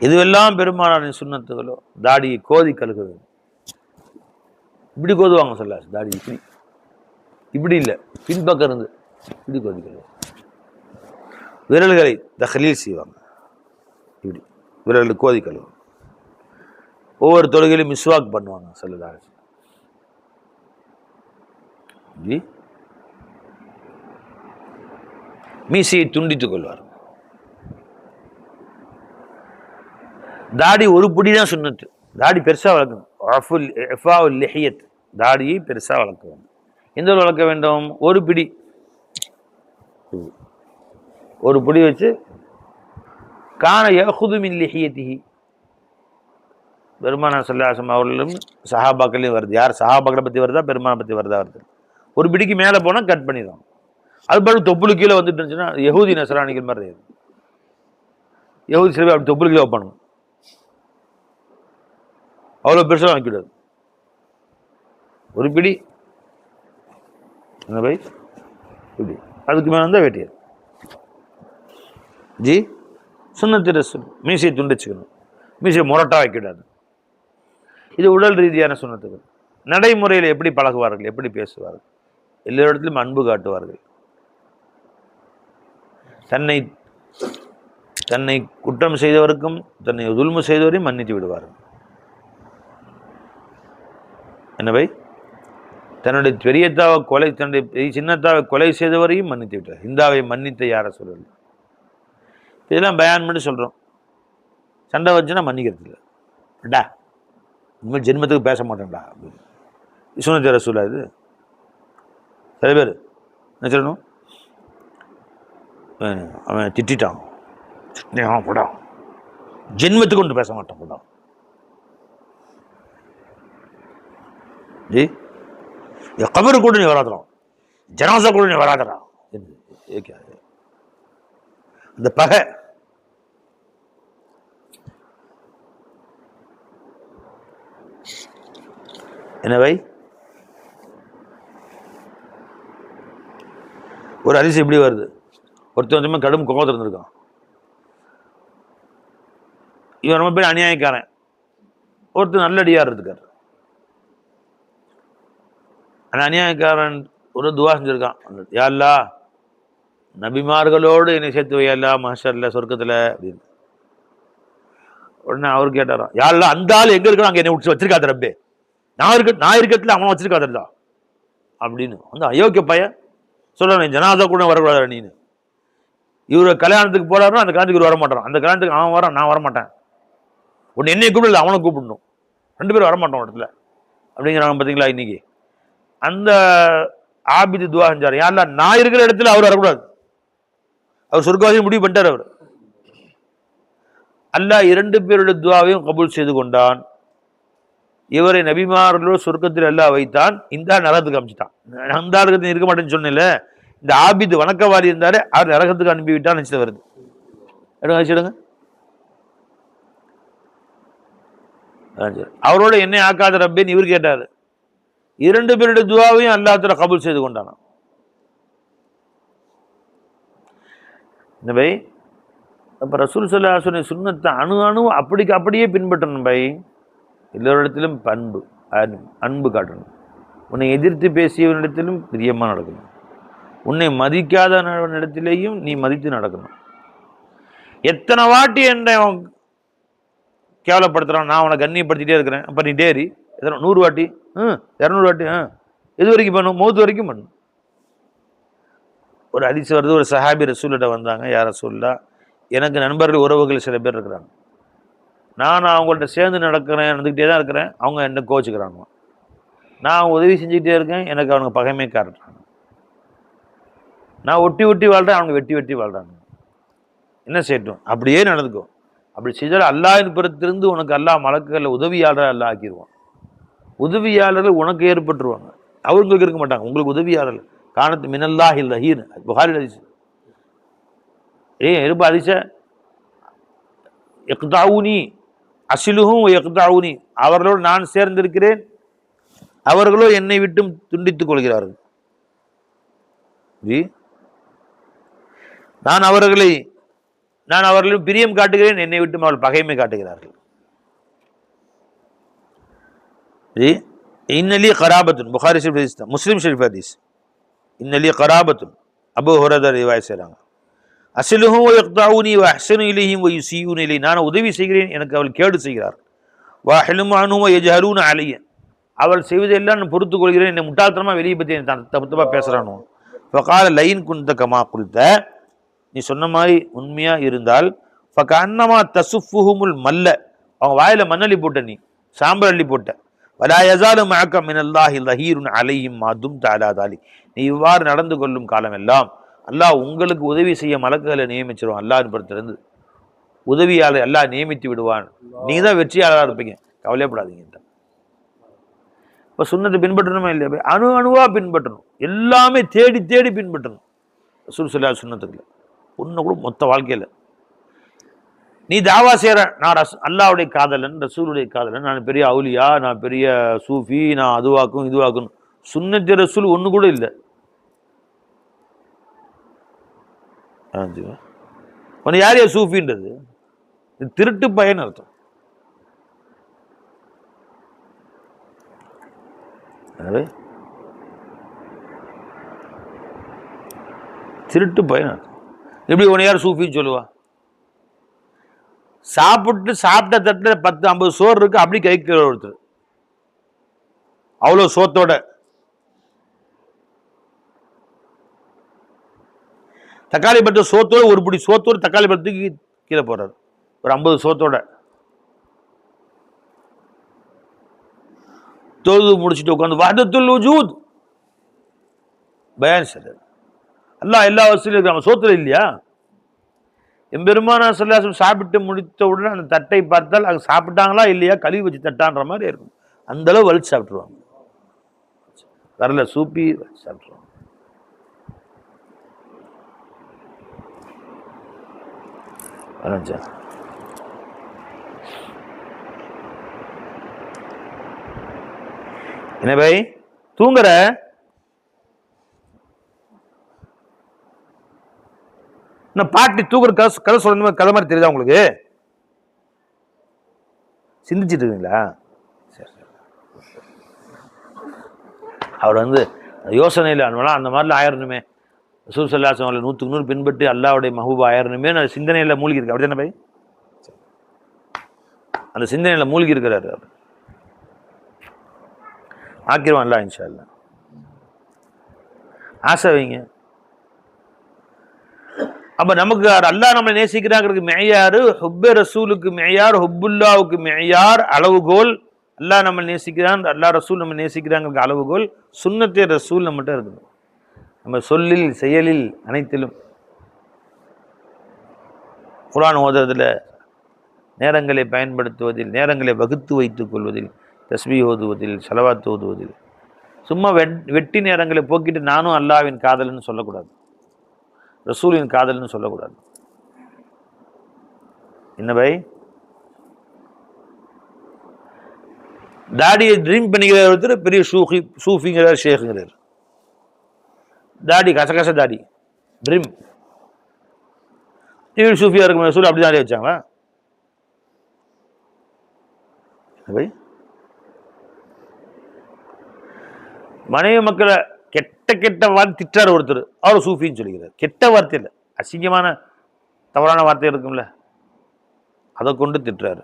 இதுவெல்லாம் பெருமானாரின் சுண்ணத்துகளோ. தாடியை கோதி கழுகு, இப்படி கோதுவாங்க. சொல்ல தாடி இப்படி இப்படி இல்லை, பின்பக்கம் இருந்து இப்படி கோதி கழுவு. விரல்களை தஹலீல் செய்வாங்க, இப்படி விரல்களை கோதி கழுவு. ஒவ்வொரு தொழுகையிலும் மிஸ்வாக் பண்ணுவாங்க. சொல்லலாம் மீசையை துண்டித்துக் கொள்வார். தாடி ஒரு பிடி தான் சுன்னத்து. தாடி பெருசாக வளர்க்கணும். தாடியை பெருசாக வளர்க்க வேண்டும். எந்த வளர்க்க வேண்டும்? ஒரு பிடி வச்சு கான யஹுது மின் லிஹியத்திஹி. பெருமானார் ஸல்லல்லாஹு அலைஹி வஸல்லம் அவர்களும் சஹாபாக்களையும் வருது. யார் சஹாபாக்களை பற்றி வருதா பெருமானை பற்றி வருதா வருது. ஒரு பிடிக்கு மேலே போனால் கட் பண்ணிடும். அது பாட்டு தொப்புளு கீழே வந்துட்டு இருந்துச்சுன்னா யஹூதி நஸ்ரானிகள் மாதிரி. யஹூதி சில பேர் அப்படி தொப்புளு கீழே வைப்பானுங்க. அவ்வளோ பெருசாக வைக்கூடாது. ஒரு பிடி என்ன பை இப்படி, அதுக்கு மேலே இருந்தால் வேட்டியர். ஜி சுன்னத்து ரசூல். மீசையை துண்டிச்சுக்கணும். மீசையை முரட்டா வைக்கூடாது. இது உடல் ரீதியான சுன்னத்துகள். நடைமுறையில் எப்படி பழகுவார்கள், எப்படி பேசுவார்கள், எல்லோரிடத்திலும் அன்பு காட்டுவார்கள். தன்னை குற்றம் செய்தவருக்கும் தன்னை துல்மு செய்தவரையும் மன்னித்து விடுவார்கள். என்னவை தன்னுடைய பெரியத்தாவை கொலை, தன்னுடைய சின்னத்தாவை கொலை செய்தவரையும் மன்னித்து விட்டார். ஹிந்தாவை மன்னித்த யார சொல்லல. இதெல்லாம் பயான் பண்ணி சொல்கிறோம். சண்டை வச்சுன்னா மன்னிக்கிறது இல்லை. டா இனிமேல் ஜென்மத்துக்கு பேச மாட்டேன்டா அப்படின்னு சுன்னத்து ரசூலா. இது சில பேர் என்ன சொல்லணும், அவன் திட்டான் போடா, ஜென்மத்துக்கு கொண்டு பேச மாட்டான் போடா. ஜி கபரு கூட நீ வராதலாம், ஜனாசா கூட நீ வராதரா. இந்த பகை என்னவை ஒரு அரிசி இப்படி வருது. ஒருத்தன் கடும் கோபத்தில் இருந்திருக்கான். இவன் ரொம்ப பேர் அநியாயக்காரன். ஒருத்தர் நல்லடியார் இருக்கார். அந்த அநியாயக்காரன் ஒரு துவா செஞ்சிருக்கான். யா அல்லாஹ் நபிமார்களோடு என்னை சேர்த்து வையல்லா மாஷல்லா சொர்க்கத்தில் அப்படின்னு. உடனே அவர் கேட்டாராம், யா அல்லாஹ் அந்த ஆள் எங்கே இருக்கணும் அங்கே என்னை வச்சிருக்காத ரப்பே, நான் இருக்கத்துல அவனை வச்சிருக்காதா அப்படின்னு. வந்து அயோக்கிய பையன் சொல்றான், ஜனாதா கூட வரக்கூடாது நீன்னு. இவரை கல்யாணத்துக்கு போறாருன்னா அந்த கல்யாணத்துக்கு இவர் வரமாட்டான். அந்த கல்யாணத்துக்கு அவன் வரான், நான் வரமாட்டேன். ஒன்று என்னை கூப்பிடல, அவனை கூப்பிடணும். 2 பேரும் வரமாட்டோம் இடத்துல அப்படிங்கிறாங்க. பார்த்தீங்களா இன்னைக்கு அந்த ஆபிது துவா செஞ்சார், யாருல நான் இருக்கிற இடத்துல அவர் வரக்கூடாது. அவர் சொர்க்கவாசியை முடிவு பண்ணிட்டார். அவர் அல்லாஹ் 2 பேருடைய துவாவையும் கபூல் செய்து கொண்டான். இவரை நபிமார்களோடு சொர்க்கத்தில் அல்லாஹ் வைத்தான். இந்த நரகத்துக்கு அனுப்பிச்சிட்டான். அந்த நரகத்தில் இருக்க மாட்டேன்னு சொன்னேன்ல, இந்த ஆபிது வணக்கவாதி இருந்தாரு, அவர் நரகத்துக்கு அனுப்பிவிட்டான்னு நினைச்சு வருது. எடுங்க அவரோட என்னை ஆக்காத ரப்பேன்னு இவர் கேட்டாரு. 2 பேருடைய துவாவையும் அல்லாஹ் தஆலா கபூல் செய்து கொண்டானாம். இந்த பை அப்ப ரசூல் ஸல்லல்லாஹு அலைஹி வஸல்லம் சுன்னத்தை அணு அப்படியே பின்பற்றணும். பை எல்லோரிடத்திலும் அன்பு காட்டணும். உன்னை எதிர்த்து பேசியவனிடத்திலும் பிரியமாக நடக்கணும். உன்னை மதிக்காத இடத்திலேயும் நீ மதித்து நடக்கணும். எத்தனை வாட்டி என்னை கேவலப்படுத்துறான், நான் அவனை கண்ணியப்படுத்திட்டே இருக்கிறேன். அப்போ நீ டேரி 100 வாட்டி 200 வாட்டி எது வரைக்கும் பண்ணும்? மௌத்து வரைக்கும் பண்ணும். ஒரு ஹதீஸ் வருது, ஒரு சஹாபி ரசூல்கிட்ட வந்தாங்க, யார் ரசூல்லா, எனக்கு நண்பர்கள் உறவுகள் சில பேர் இருக்கிறாங்க, நான் அவங்கள்ட்ட சேர்ந்து நடந்துக்கிட்டே தான் இருக்கிறேன், அவங்க என்ன கோச்சுக்கிறாங்க. நான் உதவி செஞ்சுக்கிட்டே இருக்கேன், எனக்கு அவனுக்கு பகைமை காட்டுறாங்க. நான் ஒட்டி வாழ்கிறேன், அவங்க வெட்டி வாழ்கிறாங்க. என்ன செய்யட்டும்? அப்படியே நடந்துக்கும். அப்படி செய்தால் அல்லாஹ்வின் புறத்திலிருந்து உனக்கு அல்லாஹ் மலக்குகளில் உதவியாளர் அல்லாஹ் ஆக்கிடுவான். உதவியாளர்கள் உனக்கு ஏற்பட்டுருவாங்க, அவங்களுக்கு இருக்க மாட்டாங்க. உங்களுக்கு உதவியாளர்கள் காணத்து மினல்லாஹில் ரஹீர் புகாரி ஹதீஸ். இருப்பா ஹதீஸ இக்தாவுனி அசிலுஹும் இக்தாவுனி, அவர்களோடு நான் சேர்ந்திருக்கிறேன், அவர்களோ என்னை விட்டும் துண்டித்துக் கொள்கிறார்கள். நான் அவர்களிடம் பிரியம் காட்டுகிறேன், என்னை விட்டும் அவர்கள் பகைமை காட்டுகிறார்கள். இன்னலி கராபத்துன் புகாரி ஷரீஃப் ஹதீஸ், முஸ்லிம் ஷரீஃப் ஹதீஸ். இன்னலி கராபத்துன் அபூ ஹுரைரா ரிவாயத் செய்றாங்க. அஸ்லுஹும் வ யக்தஊனி வ அஹ்ஸனு இலைஹிம் வ யுஸீஊன இலை, நான் உதவி செய்கிறேன், எனக்கு அவர்கள் கேடு செய்கிறார். வ அஹ்லுமு அன்ஹும் வ யஜஹலூன அலைய, அவள் செய்வதெல்லாம் நான் பொறுத்து கொள்கிறேன், என்னை முட்டாள்தனமா வெளியே பற்றி தப்பு பேசுறானோ. ஃபகால லைன் குந்த கமா குல்த, நீ சொன்ன மாதிரி உண்மையா இருந்தால், ஃபகன்னமா தசுஃபுஹுமுல் மல்ல, அவங்க வாயில மண்ணள்ளி போட்ட, நீ சாம்பல் அள்ளி போட்ட. வலா யஸாலு மஅக மினல்லாஹி ஸஹீருன் அலைஹிம் மா தும்த அலா தாலிக், நீ இவ்வாறு நடந்து கொள்ளும் காலமெல்லாம் அல்லாஹ் உங்களுக்கு உதவி செய்ய மலக்குகளை நியமிச்சிருவான். அல்லாஹ்வின் புறத்திலிருந்து உதவியாளர் அல்லாஹ் நியமித்து விடுவான். நீங்க தான் வெற்றியாளராக இருப்பீங்க, கவலைப்படாதீங்க. இப்போ சுன்னத்தை பின்பற்றணுமா இல்லையா? அணு அணுவா பின்பற்றணும், எல்லாமே தேடி தேடி பின்பற்றணும். ரசூல் ஸல்லல்லாஹு அலைஹி சுன்னத்துக்குள்ள ஒன்று கூட மொத்த வாழ்க்கையில் நீ தாவா செய்கிற, நான் அல்லாஹ்வுடைய காதலன், ரசூலுடைய காதலன், நான் பெரிய அவுலியா, நான் பெரிய சூஃபி, நான் அதுவாக்கும் இதுவாக்கும், சுன்னத்து ரசூல் ஒன்று கூட இல்லை. உன்னை யார் யார் சூஃபின்றது? திருட்டு பயன் அர்த்தம். திருட்டு பயன் அர்த்தம். எப்படி உன்னை யார் சூஃபின்னு சொல்லுவா? சாப்பிட்ட தட்டில் 10-50 சோறு இருக்கு, அப்படி கைக்கிற ஒருத்தர் அவ்வளோ சோத்தோட. தக்காளி பட்ட சோத்தோட, ஒரு பிடி சோத்தோட தக்காளி பழத்துக்கு கீழே போறாரு, ஒரு 50 சோத்தோட. தொழுது முடிச்சுட்டு உட்காந்து வஹ்தத்துல் வஜூத் பயான் செய்றாரு. அல்லாஹ் எல்லா வசதியும் இருக்கிறான், சோத்துல இல்லையா? எம்பெருமானா ஸல்லல்லாஹு அலைஹி வஸல்லம் சாப்பிட்டு முடித்த உடனே அந்த தட்டை பார்த்தால் அங்கே சாப்பிட்டாங்களா இல்லையா கழுவி வச்சு தட்டான்ற மாதிரி இருக்கும். அந்த அளவு வலிச்சு சாப்பிட்டுருவாங்க. வரல சூப்பி சாப்பிட்டுருவாங்க. என்ன பை தூங்குற? பாட்டி தூக்குற கதை சொல்ற கதை மாதிரி தெரியுதா உங்களுக்கு? சிந்திச்சுட்டு இருக்கீங்களா? அவர் யோசனையில் அந்த மாதிரிலாம் ஆயிரணுமே, ரசூல் ஸல்லல்லாஹு அலைஹி வஸல்லம் 100க்கு 100 பின்பற்றி அல்லாஹ்வுடைய மஹ்பூபா ஆயிரணுமே நான் சிந்தனையில் மூழ்கி இருக்கு. அப்படி தானே பை? அந்த சிந்தனையில் மூழ்கி இருக்கிறாரு. அவர் ஆக்கிடுவான் அல்லாஹ் இன்ஷா அல்லாஹ். ஆசை வைங்க. அப்ப நமக்கு அல்லாஹ் நம்மளை நேசிக்கிறாங்கிறதுக்கு மெய்யாரு, ஹுப்பே ரசூலுக்கு மெய்யார், ஹுப்புல்லாவுக்கு மெய்யார் அளவுகோல். அல்லாஹ் நம்ம நேசிக்கிறான், அல்லாஹ் ரசூல் நம்ம நேசிக்கிறாங்க அளவுகோல் சுன்னத்தே ரசூல் நம்மகிட்ட இருக்குது. நம்ம சொல்லில் செயலில் அனைத்திலும், குர்ஆன் ஓதுறதுல, நேரங்களை பயன்படுத்துவதில், நேரங்களை வகுத்து வைத்துக் கொள்வதில், தஸ்பீஹ் ஓதுவதில், ஸலவாத் ஓதுவதில், சும்மா வெட்டி நேரங்களை போக்கிட்டு நானும் அல்லாஹ்வின் காதல்னு சொல்லக்கூடாது, ரசூலின் காதல்னு சொல்லக்கூடாது. என்ன பை? தாடியை ட்ரீம் பண்ணிக்கிற ஒருத்தர் பெரிய சூஃபிங்கிறார், ஷேக்குங்கிறார். தாடி கசகச தாடி ட்ரீம், சூஃபியா இருக்கும். ரசூல் அப்படி தாடி வச்சாங்களா பை? மனைவி மக்களை கெட்ட கெட்ட வார்த்தை திட்டார் ஒருத்தர், அவர் சூஃபின்னு சொல்லிக்கிறார். கெட்ட வார்த்தை இல்லை, அசிங்கமான தவறான வார்த்தை இருக்கும்ல, அதை கொண்டு திட்டுறாரு.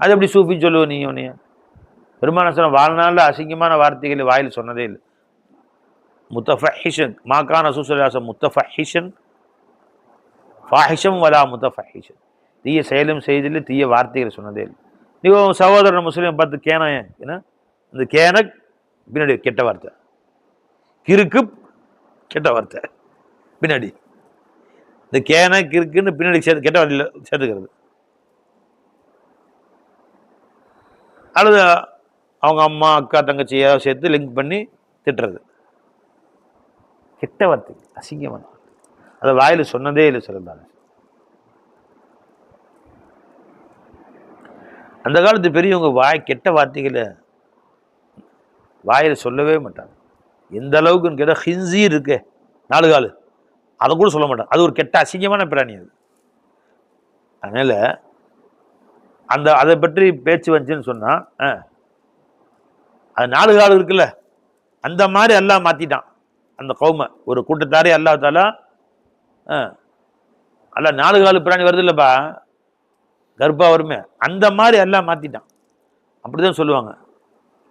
அது எப்படி சூஃபின்னு சொல்லுவோம்? நீ உன்னைய பெருமான சொன்ன வாழ்நாளில் அசிங்கமான வார்த்தைகளை வாயில் சொன்னதே இல்லை. முத்தஃபஹிஷன் மாக்கான ரசூலுல்லாஹி முத்தஃபஹிஷன் ஃபாஹிஷம் வலா முத்தஃபஹிஷன், தீய செயலும் செய்தில் தீய வார்த்தைகளை சொன்னதே இல்லை. நீ சகோதரன் முஸ்லீம் பார்த்து கேன, ஏன்னா இந்த கேன பின்னாடி கெட்ட வார்த்தை, கிறுக்கு கெட்ட வார்த்தை பின்னாடி, இந்த கேன கிறுக்குன்னு பின்னாடி கெட்ட வார்த்தையில் சேர்த்துக்கிறது, அல்லது அவங்க அம்மா அக்கா தங்கச்சியாக சேர்த்து லிங்க் பண்ணி திட்டுறது. கெட்ட வார்த்தை, அசிங்கமான வார்த்தை, அதை வாயில் சொன்னதே இல்லை சொல்லுறாங்க. அந்த காலத்து பெரியவங்க கெட்ட வார்த்தைகளை வாயில் சொல்லவே மாட்டாங்க. எந்த அளவுக்குன்னு கேட்டால் ஹின்சீர் இருக்கு 4 கால், அதை கூட சொல்ல மாட்டாங்க. அது ஒரு கெட்ட அசிங்கமான பிராணி அது. அதனால அதை பற்றி பேச்சு வந்துச்சுன்னு சொன்னா, அது 4 கால் இருக்குல்ல, அந்த மாதிரி அல்லாஹ் மாத்திட்டான் அந்த கௌமை. ஒரு கூட்டத்தாரே அல்லாஹ் தாலா அல்ல 4 கால் பிராணி வருது இல்லப்பா, கர்ப்பா வருமே, அந்த மாதிரி எல்லாம் மாத்திட்டான். அப்படிதான் சொல்லுவாங்க.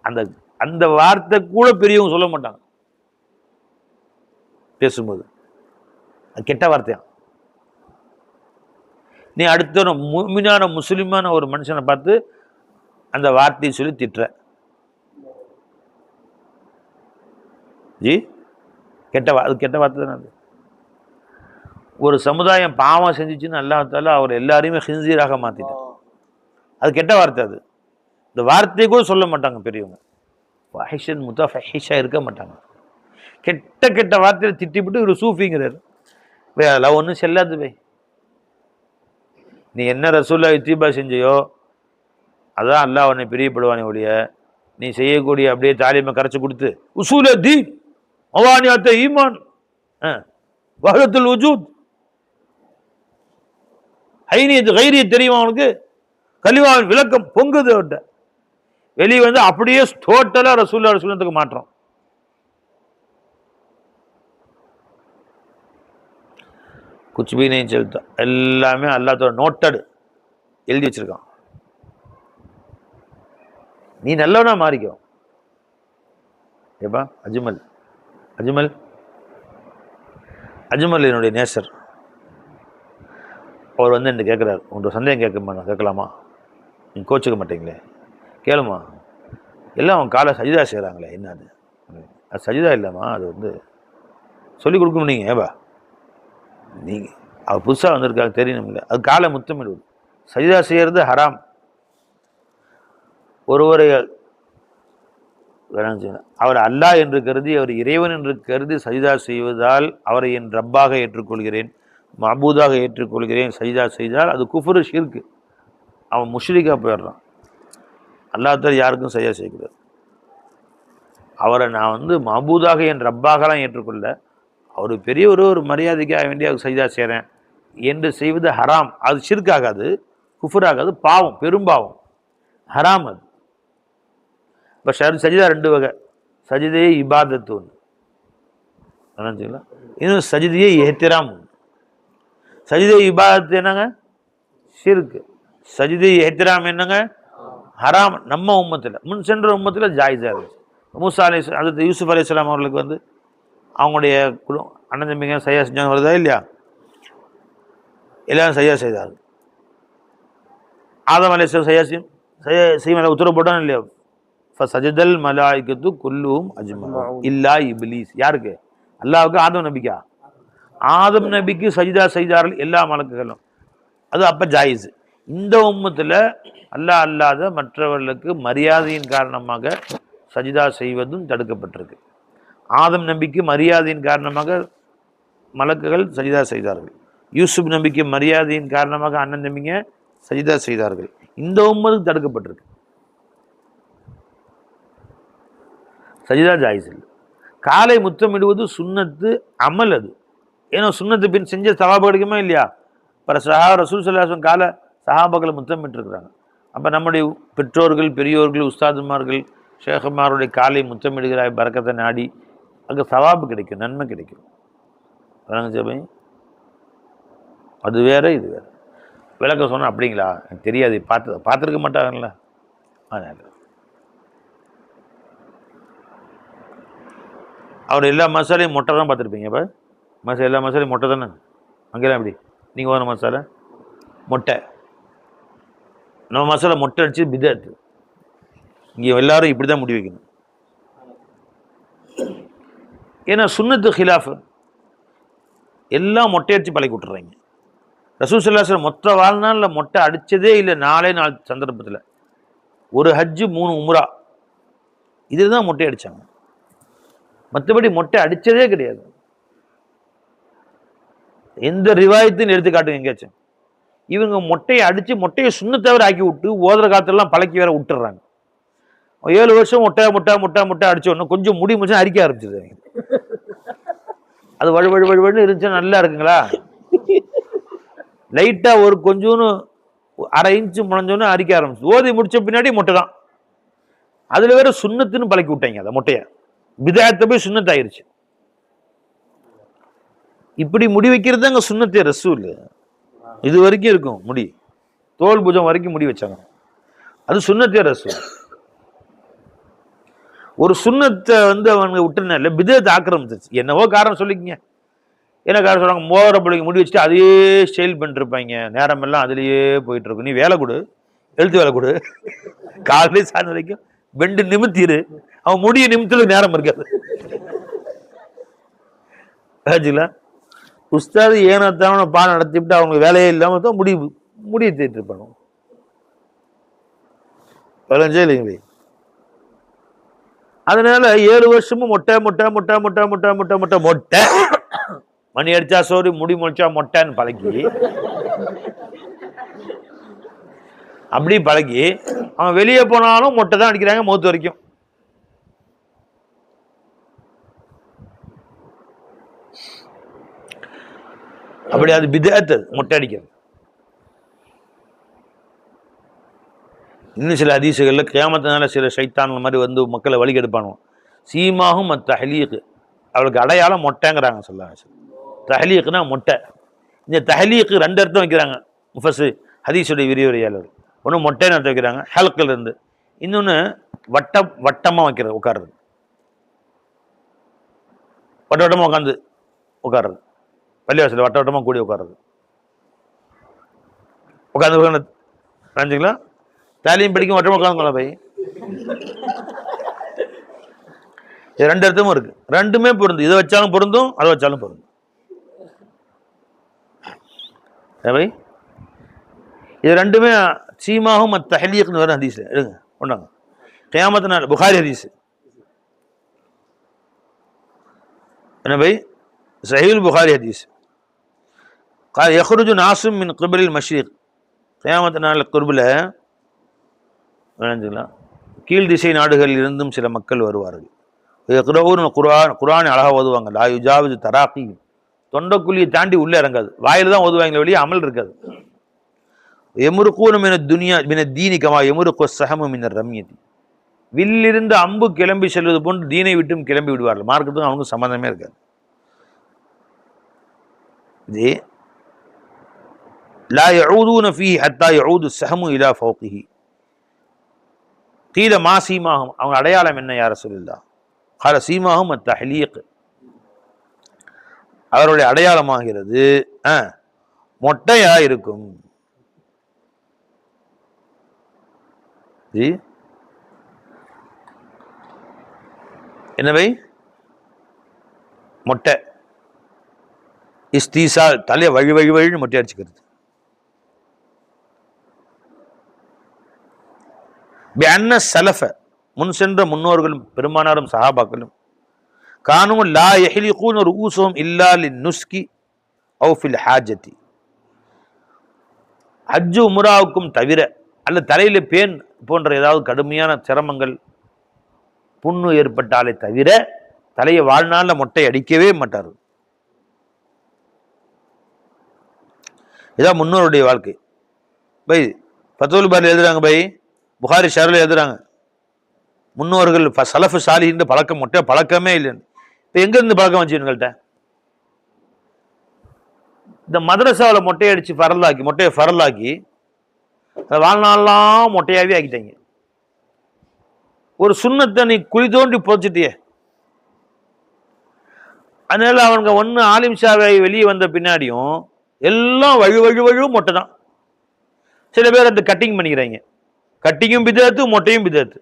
அந்த அந்த வார்த்தை கூட பெரியவங்க சொல்ல மாட்டாங்க பேசும்போது. அது கெட்ட வார்த்தையா. நீ அடுத்த முஃமினான முஸ்லிமான ஒரு மனுஷனை பார்த்து அந்த வார்த்தையை சொல்லி திட்டுற, ஜி அது கெட்ட வார்த்தை தானே. அது ஒரு சமுதாயம் பாவம் செஞ்சிச்சுன்னு அல்லாஹ் அவர் எல்லாரையுமே ஹின்சீராக மாத்திட்டான். அது கெட்ட வார்த்தை. அது இந்த வார்த்தையை கூட சொல்ல மாட்டாங்க பெரியவங்க. ஃபஹிஷன் முத்தஃபஹிஷா இருக்க மாட்டாங்க. கெட்ட கெட்ட வார்த்தையை திட்டிவிட்டு ஒரு சூஃபிங்கிறார். அதெல்லாம் ஒன்றும் செல்லாது பை. நீ என்ன ரசூல்லா இத்தீபா செஞ்சையோ அதான் அல்லாஹ் உன்னை பிரியப்படுவானே ஒழிய நீ செய்யக்கூடிய அப்படியே தாலிமை கரைச்சி கொடுத்து உசூல தீன் மவானியாத்த ஈமான் வஹதத்துல் வஜூத் ஹைனியத்து கைரியத் தெரியுமா அவனுக்கு? கலிமாவின் விளக்கம் பொங்குது அவர்கிட்ட. வெளியே வந்து அப்படியே டோட்டலா ரசூல்லா சுன்னத்துக்கு மாற்றம். குச் பி நஹீ சல்தா. எல்லாமே அல்லாஹ்வோட நோட்டடு எழுதி வச்சிருக்கான். நீ நல்லவனா மாறிக்கோ. ஏப்பா அஜ்மல் அஜ்மல் அஜ்மல் என்னுடைய நேசர். அவர் வந்து என்ன கேட்குறாரு, உங்களோட சந்தேகம் கேட்கலாமா? நீங்கள் கோச்சிக்க மாட்டீங்களே, கேளுமா. எல்லாம் அவங்க காலை சஜிதா செய்கிறாங்களே, என்ன அது? அது சஜிதா இல்லைம்மா, அது வந்து சொல்லிக் கொடுக்கணும். நீங்கள் ஏப்பா நீங்கள் அவர் புதுசாக வந்திருக்காங்க தெரியணும்ல, அது காலை முத்தமிடுவது. சஜிதா செய்கிறது ஹராம். ஒருவரை அவர் அல்லாஹ் என்று கருதி, அவர் இறைவன் என்று கருதி சஜிதா செய்வதால் அவரை என் ரப்பாக ஏற்றுக்கொள்கிறேன், மஅபூதாக ஏற்றுக்கொள்கிறேன், சஜிதா செய்தால் அது குஃப்ரு ஷிர்க். அவன் முஷ்ரிக்கா போயிடுறான். அல்லாஹ் யாருக்கும் சஜிதா செய்யக்கூடாது. அவரை நான் வந்து மஅபூதாக என் ரப்பாகலாம் ஏற்றுக்கொள்ள, அவர் பெரிய ஒரு மரியாதைக்காக வேண்டிய அவர் சஜிதா செய்கிறேன் என்று செய்வது ஹராம். அது ஷிர்க் ஆகாது, குஃப்ர் ஆகாது, பாவம், பெரும்பாவம், ஹராம். அது இப்போ சஜிதா ரெண்டு வகை. சஜிதையே இபாதத்து ஒன்று, நினச்சிங்களா? இன்னும் சஜிதையே எஹ்திராம். சஜிதை இபாதத்து என்னங்க? ஷிர்க். சஜிதை எஹ்திராம் என்னங்க? ஹராம். நம்ம உம்மத்தில், முன் சென்ற உம்மத்தில் ஜாயிஸாக இருந்துச்சு. மூசா அது யூசுப் அலைஹிஸ்ஸலாம் அவர்களுக்கு வந்து அவங்களுடைய அண்ணன் தம்பிங்க சையா செஞ்சாங்க, வருதா இல்லையா? எல்லாரும் சையா செய்தார்கள். ஆதம் அலைஹிஸ்ஸலாம் சையா செய்ய உத்தரவு போட்டான் இல்லையா? ஃபசஜதல் மலாயிகத்து குல்லுஹும் அஜ்மஊன் இல்லா இப்லீஸ். யாருக்கு? அல்லாஹ்வுக்கு. ஆதம் நபிக்கா? ஆதம் நபிக்கு சஜிதா செய்தார்கள் எல்லா மலக்குகளும். அது அப்போ ஜாயிஸ். இந்த உம்மத்தில் அல்லாஹ் அல்லாத மற்றவர்களுக்கு மரியாதையின் காரணமாக சஜிதா செய்வதும் தடுக்கப்பட்டிருக்கு. ஆதம் நபிக்கு மரியாதையின் காரணமாக மலக்குகள் சஜிதா செய்தார்கள். யூசுப் நபிக்கு மரியாதையின் காரணமாக அண்ணன் தம்பிங்க சஜிதா செய்தார்கள். இந்த உம்மத்துக்கு தடுக்கப்பட்டிருக்கு. சஜிதா ஜாயிஸ் இல்லை. காலை முத்தமிடுவது சுன்னத்து அமல். அது ஏன்னா சுன்னத்து பின் செஞ்ச சவாபு கிடைக்குமா இல்லையா? இப்போ ரசூல் ஸல்லல்லாஹு அலைஹி வஸல்லம் காலை சஹாபாக்களை முத்தமிட்டுருக்குறாங்க. அப்போ நம்முடைய பெற்றோர்கள், பெரியோர்கள், உஸ்தாதுமார்கள், ஷேഖന്മാருடைய காலை முத்தமிடுகிறாய் பரக்கத்தை நாடி அங்கே சவாபு கிடைக்கும், நன்மை கிடைக்கும். அது வேற, இது வேற. விளக்க சொன்னால் அப்படிங்களா, எனக்கு தெரியாது, பார்த்துருக்க மாட்டாங்கல்ல. அதனால் அவர் எல்லா மசாலையும் மொட்டை தான் பார்த்துருப்பீங்க. இப்போ எல்லா மசாலையும் மொட்டை தானே. அங்கெல்லாம் எப்படி நீங்கள் ஓன மசாலா மொட்டை, நம்ம மசாலா மொட்டை அடிச்சு பிதாத்து. இங்கே எல்லாரும் இப்படி தான் முடி வைக்கணும். ஏன்னா சுன்னத்து ஹிலாஃப் எல்லாம் மொட்டை அடிச்சு பழக்கி விட்டுறாங்க. ரசூல் ஸல்லல்லாஹு அலைஹி வஸல்லம் மொத்த வாழ்நாளில் மொட்டை அடித்ததே இல்லை. 4 சந்தர்ப்பத்தில், ஒரு ஹஜ்ஜு 3 உம்ரா, இதில் தான் மொட்டை அடித்தாங்க. மற்றபடி மொட்டை அடித்ததே கிடையாது. எந்த ரிவாயத்தையும் எடுத்து காட்டுங்க எங்கேயாச்சும். இவங்க மொட்டையை அடித்து மொட்டையை சுண்ணத்தவரை ஆக்கி விட்டு ஓதுற காலத்திலாம் பழக்கி வேற விட்டுறாங்க. 7 வருஷம் மொட்டை மொட்டை மொட்டை மொட்டை அடிச்ச உடனே கொஞ்சம் முடி முடிச்சு அரிக்க ஆரம்பிச்சிது. அது வழுவழுன்னு இருந்துச்சுன்னா நல்லா இருக்குங்களா? லைட்டா ஒரு கொஞ்சோன்னு 1/2 இன்ச்சு முளைஞ்சோன்னு அரிக்க ஆரம்பிச்சு. ஓதி முடிச்ச பின்னாடி மொட்டை தான். அதுல வேற சுண்ணத்துன்னு பழக்கி விட்டாங்க. அதை மொட்டையை பிதாயத்தை போய் சுண்ணத்தாயிருச்சு. இப்படி முடி வைக்கிறது அங்க சுண்ணத்தே ரசூல். இது வரைக்கும் இருக்கும் முடி, தோல் புஜம் வரைக்கும் முடி வச்சாங்க. அது சுண்ணத்தே ரசூல். ஒரு சுண்ணத்தை வந்து அவங்க விட்டுனால பிதத்தை ஆக்கிரமிச்சிருச்சு. என்னவோ காரணம் சொல்லிக்கங்க. என்ன காரணம் சொல்றாங்க, மோதிர பிள்ளைங்க முடி வச்சுட்டு அதையே ஸ்டைல் பண்ணிட்டு இருப்பாங்க, நேரம் எல்லாம் அதுலயே போயிட்டு இருக்கும். நீ வேலை கொடு, எழுத்து வேலை கொடு, காலையிலே சாயந்தரம் வரைக்கும் பெண்டு நிமித்திரு, அவன் முடிய நிமித்தலுக்கு நேரம் இருக்காது. உஸ்தாது ஏனத்தான பாடம் நடத்திவிட்டு அவங்க வேலையே இல்லாம தான் முடிய தேட்டு இருப்பாங்க. இல்லைங்களே, அதனால 7 வருஷமும் மொட்டை மொட்டை மொட்டை மொட்டை மொட்டை மொட்டை மொட்டை மொட்டை, மணி அடிச்சா சோறு, முடி முடிச்சா மொட்டைன்னு பழகி அப்படி பழகி அவன் வெளியே போனாலும் மொட்டை தான் அடிக்கிறாங்க மௌத்து வரைக்கும். அப்படி அது பிதஅத், மொட்டை அடிக்கிறது. இன்னும் சில ஹதீசுகள்ல கியாமத்தினால சில ஷைத்தான்கள் மாதிரி வந்து மக்களை வழிகெடுப்பானோ. சீமாகும் தஹலீக், அவளுக்கு அடையாளம் மொட்டைங்கிறாங்க. சொல்லுவாங்க தஹலீக்னா மொட்டை. இந்த தஹலீக்கு 2 அர்த்தம் வைக்கிறாங்க முஃபஸிர் ஹதீஸுடைய விரிவுரையாளர். ஒன்று மொட்டைன்னு அர்த்தம் வைக்கிறாங்க ஹல்கில் இருந்து, இன்னொன்று வட்டமாக வைக்கிறது, உட்கார்றது, வட்டமாக உட்காந்து உட்கார்றது, பள்ளிவாசல் வட்டமாக கூடி உட்கார்றது, உட்காந்து நினைச்சிங்களா? தாலியும் படிக்கும் வட்டமாக உட்காந்துங்களா பை? இது 2 அர்த்தமும் இருக்கு, 2மே பொருந்தும். இதை வச்சாலும் பொருந்தும், அதை வச்சாலும் பொருந்தும். இது 2மே சீமாகும் தஹலீக்னு வர ஹதீஸ் எடுங்க கொண்டாங்க. கியாமத் நாள் புகாரி ஹதீஸ் என்ன பை? சஹீஹுல் புகாரி ஹதீஸ். قال يخرج ناس من قبل المشرق, கியாமத் நாள் குர்புல கீழ் திசை நாடுகளில் இருந்தும் சில மக்கள் வருவார்கள். குர்ஆன் அழகா ஓதுவாங்க. லா யுஜாவிஸு தராக்கி, தொண்டைக்குழியை தாண்டி உள்ளே இறங்காது, வாயில தான் ஓதுவாங்களே வெளியே அமல் இருக்காது. எமுருக்கூன மின துனியா மின தீனி கமா எமுருக்கு ஸஹமு மின ரம்யதி, வில்லிருந்து அம்பு கிளம்பி செல்வது போன்று தீனை விட்டும் கிளம்பி விடுவார்கள். மார்க்கத்துக்கும் அவனுக்கு சம்பந்தமே இருக்காது. இது லா யஊதுன ஃபீஹி ஹத்தா யஊது ஸஹமு இலா ஃபௌகிஹி. கீல மா சீமாகும், அவங்க அடையாளம் என்ன யா ரசூலுல்லாஹ்? கால சீமாகும் தஹலீக், அவருடைய அடையாளமாகிறது மொட்டையா இருக்கும். என்னவை மொட்டை? இஸ்தீசா, தலையை வழி வழி வழின்னு மொட்டை அடிச்சுக்கிறது. சலஃப, முன் சென்ற முன்னோர்களும் பெருமானாரும் சஹாபாக்களும் கானும் லா யஹ்லிகூன ரூஸுஹும் இல்லா லின்னுஸ்கி அவ் ஃபில் ஹாஜதி, ஹஜ்ஜு உம்ராவுக்கும் தவிர அல்ல தலையில பேன் போன்ற ஏதாவது கடுமையான சிரமங்கள் புண்ணு ஏற்பட்டாலே தவிர தலையை வாழ்நாளில் மொட்டை அடிக்கவே மாட்டார்கள். இதான் முன்னோருடைய வாழ்க்கை. பை ஃபத்துல் பாரி எழுதுறாங்க, பை புகாரி ஷர்ல எழுதுறாங்க, முன்னோர்கள் சலஃபு சாலிஹின் பழக்கம் மொட்டை பழக்கமே இல்லைன்னு. இப்போ எங்கேருந்து பழக்கம் வச்சு எங்கள்கிட்ட? இந்த மதரசாவில் மொட்டையை அடித்து மொட்டையை ஃபரலாக்கி அதை வாழ்நாளெல்லாம் மொட்டையாகவே ஆக்கிட்டாங்க. ஒரு சுண்ணத்தை நீ குழி தோண்டி போச்சுட்டியே. அதனால அவங்க ஒன்று ஆலிம் ஷாவை வெளியே வந்த பின்னாடியும் எல்லாம் வழுவும் மொட்டை தான். சில பேர் அந்த கட்டிங் பண்ணிக்கிறாங்க. கட்டிங்கும் பிதாத்து, மொட்டையும் பிதாத்து.